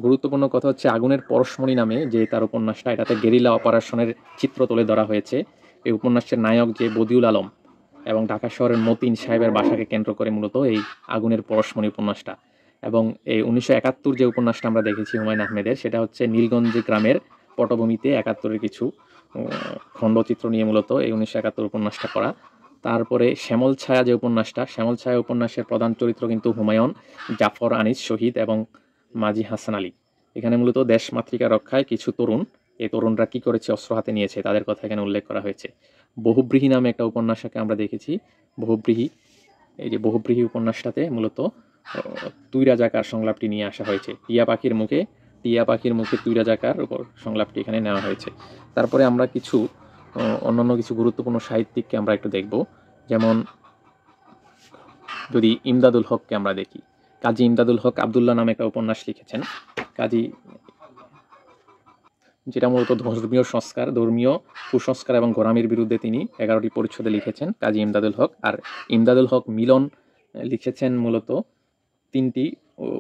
গুরুত্বপূর্ণ কথা হচ্ছে আগুনের পরশমণি নামে যে তার উপন্যাসটা, এটাতে গেরিলা অপারেশনের চিত্র তুলে ধরা হয়েছে। এই উপন্যাসের নায়ক যে বদিউল আলম এবং ঢাকা শহরের মতিন সাহেবের বাসাকে কেন্দ্র করে মূলত এই আগুনের পরশমণি উপন্যাসটা। এবং এই 1971 যে উপন্যাসটা আমরা দেখেছি হুমায়ুন আহমেদের, সেটা হচ্ছে নীলগঞ্জ গ্রামের পটভূমিতে 71-এর কিছু খণ্ডচিত্র নিয়ে মূলত এই 1971 উপন্যাসটা করা। তারপরে শ্যামল ছায়া যে উপন্যাসটা, শ্যামল ছায়া উপন্যাসের প্রধান চরিত্র কিন্তু হুমায়ুন, জাফর আনিস শহীদ এবং মাঝি হাসান আলী। এখানে মূলত দেশ মাতৃকা রক্ষায় কিছু তরুণ, এই তরুণরা কি করেছে, অস্ত্র হাতে নিয়েছে, তাদের কথা এখানে উল্লেখ করা হয়েছে। বহুব্রীহি নামে একটা উপন্যাসকে আমরা দেখেছি। এই যে বহুব্রীহি উপন্যাসটাতে মূলত তুই রাজাকার সংলাপটি নিয়ে আসা হয়েছে। টিয়া পাখির মুখে তুই রাজাকার উপর সংলাপটি এখানে নেওয়া হয়েছে। তারপরে আমরা অন্যান্য কিছু গুরুত্বপূর্ণ সাহিত্যিককে আমরা একটু দেখব। যেমন যদি ইমদাদুল হককে আমরা দেখি, কাজী ইমদাদুল হক আবদুল্লাহ নামে একটা উপন্যাস লিখেছেন। যেটা মূলত ধর্মীয় কুসংস্কার এবং গোঁড়ামির বিরুদ্ধে তিনি 11টি পরিচ্ছদে লিখেছেন কাজী ইমদাদুল হক। আর ইমদাদুল হক মিলন লিখেছেন মূলত 3টি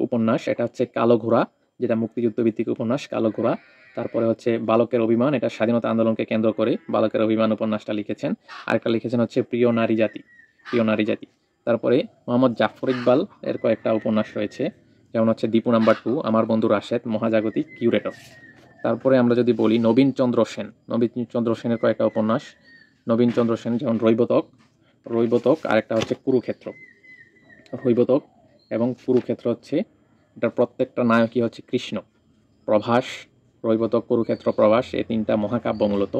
উপন্যাস। এটা হচ্ছে কালো ঘোড়া, যেটা মুক্তিযুদ্ধ ভিত্তিক উপন্যাস কালো ঘোড়া। তারপরে হচ্ছে বালকের অভিমান, এটা স্বাধীনতা আন্দোলনকে কেন্দ্র করে বালকের অভিমান উপন্যাসটা লিখেছেন। আরেকটা লিখেছেন হচ্ছে প্রিয় নারী জাতি। তারপরে মোহাম্মদ জাফর ইকবাল এর কয়েকটা উপন্যাস রয়েছে, যেমন হচ্ছে দীপু নাম্বার 2, আমার বন্ধু রাশেদ, মহাজাগতিক, কিউরেটর। তারপরে আমরা যদি বলি নবীন চন্দ্র সেনের কয়েকটা উপন্যাস। নবীন চন্দ্র সেন যেমন রৈবতক, আরেকটা হচ্ছে কুরুক্ষেত্র। রৈবতক এবং কুরুক্ষেত্র হচ্ছে, এটার প্রত্যেকটা নায়কই হচ্ছে কৃষ্ণ। প্রভাস, রৈবতক, কুরুক্ষেত্র, প্রভাস, এই 3টা মহাকাব্য মূলত,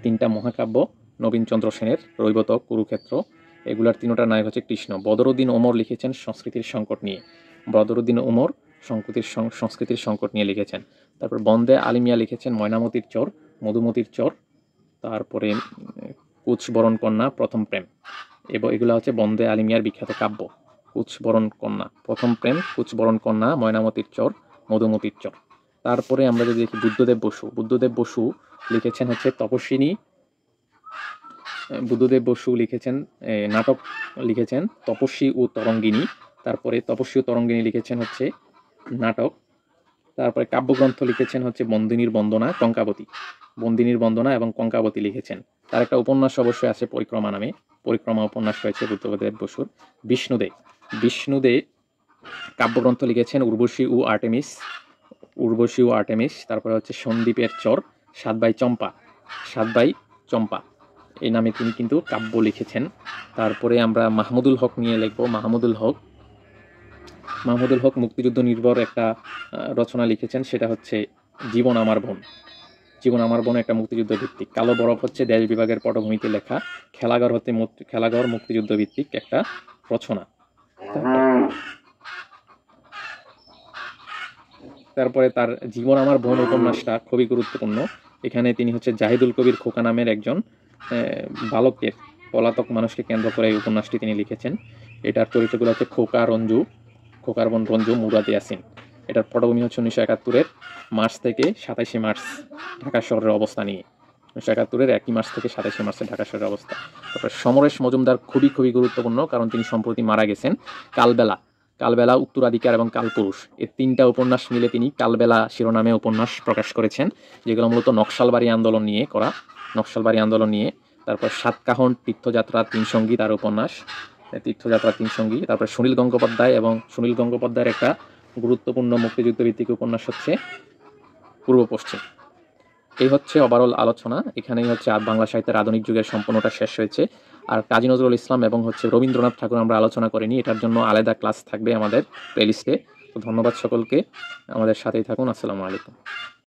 3টা মহাকাব্য নবীন চন্দ্র সেনের, রৈবতক, কুরুক্ষেত্র, এগুলার 3টার নায়ক হচ্ছে কৃষ্ণ। বদরুদ্দিন ওমর লিখেছেন সংস্কৃতির সংকট নিয়ে লিখেছেন। তারপর বন্দে আলিমিয়া লিখেছেন ময়নামতির চর, মধুমতির চর। তারপরে কুচবরণ কন্যা, প্রথম প্রেম, এগুলা হচ্ছে বন্দে আলিমিয়ার বিখ্যাত কাব্য। কুচবরণ কন্যা, প্রথম প্রেম, কুচবরণ কন্যা, ময়নামতির চর, মধুমতির চর। তারপরে আমরা যদি দেখি বুদ্ধদেব বসু লিখেছেন হচ্ছে তপস্বিনী। বুদ্ধদেব বসু লিখেছেন নাটক লিখেছেন তপস্বী ও তরঙ্গিনী। তারপরে তপস্বী ও তরঙ্গিনী লিখেছেন হচ্ছে নাটক। তারপরে কাব্যগ্রন্থ লিখেছেন হচ্ছে বন্দিনীর বন্দনা এবং কঙ্কাবতী লিখেছেন। তার একটা উপন্যাস অবশ্যই আছে পরিক্রমা নামে, পরিক্রমা উপন্যাস রয়েছে বুদ্ধদেব বসুর। বিষ্ণুদে কাব্যগ্রন্থ লিখেছেন উর্বশী ও আর্টেমিস। তারপরে হচ্ছে সন্দীপের চর, সাত বাই চম্পা এই নামে তিনি কিন্তু কাব্য লিখেছেন। তারপরে আমরা মাহমুদুল হক নিয়ে লিখব। মাহমুদুল হক মুক্তিযুদ্ধ নির্ভর একটা রচনা লিখেছেন, সেটা হচ্ছে জীবন আমার বোন একটা মুক্তিযুদ্ধ ভিত্তিক। কালো বরফ হচ্ছে দেশ বিভাগের পটভূমিতে লেখা খেলাঘর মুক্তিযুদ্ধ ভিত্তিক একটা রচনা। তারপরে তার জীবন আমার বোন উপন্যাসটা খুবই গুরুত্বপূর্ণ। এখানে তিনি হচ্ছে জাহিদুল কবির খোকা নামের একজন বালকের পলাতক মানুষকে কেন্দ্র করে এই উপন্যাসটি তিনি লিখেছেন। এটার চরিত্রগুলো হচ্ছে খোকার বোন রঞ্জু, মুরাদ ইয়াসিন। এটার পটভূমি হচ্ছে 1971 মার্চ থেকে 27 মার্চ ঢাকা শহরের অবস্থা নিয়ে। 1971 1 মার্চ থেকে 27 মার্চে ঢাকা শহরের অবস্থা। তারপরে সমরেশ মজুমদার খুবই গুরুত্বপূর্ণ, কারণ তিনি সম্প্রতি মারা গেছেন। কালবেলা, উত্তরাধিকার এবং কালপুরুষ এই 3টা উপন্যাস মিলে তিনি কালবেলা শিরোনামে উপন্যাস প্রকাশ করেছেন, যেগুলো মূলত নকশালবাড়ি আন্দোলন নিয়ে। তারপর সাতকাহন তীর্থযাত্রা 3 সঙ্গী তার উপন্যাস, তীর্থযাত্রা 3 সঙ্গী। তারপর সুনীল গঙ্গোপাধ্যায়ের একটা গুরুত্বপূর্ণ মুক্তিযুদ্ধ ভিত্তিক উপন্যাস হচ্ছে পূর্ব পশ্চিম। এই হচ্ছে ওভারঅল আলোচনা। এখানেই হচ্ছে বাংলা সাহিত্যের আধুনিক যুগের সম্পূর্ণটা শেষ হয়েছে। আর কাজী নজরুল ইসলাম এবং হচ্ছে রবীন্দ্রনাথ ঠাকুর আমরা আলোচনা করিনি, এটার জন্য আলাদা ক্লাস থাকবে আমাদের প্লেলিস্টে। তো ধন্যবাদ সকলকে, আমাদের সাথেই থাকুন। আসসালামু আলাইকুম।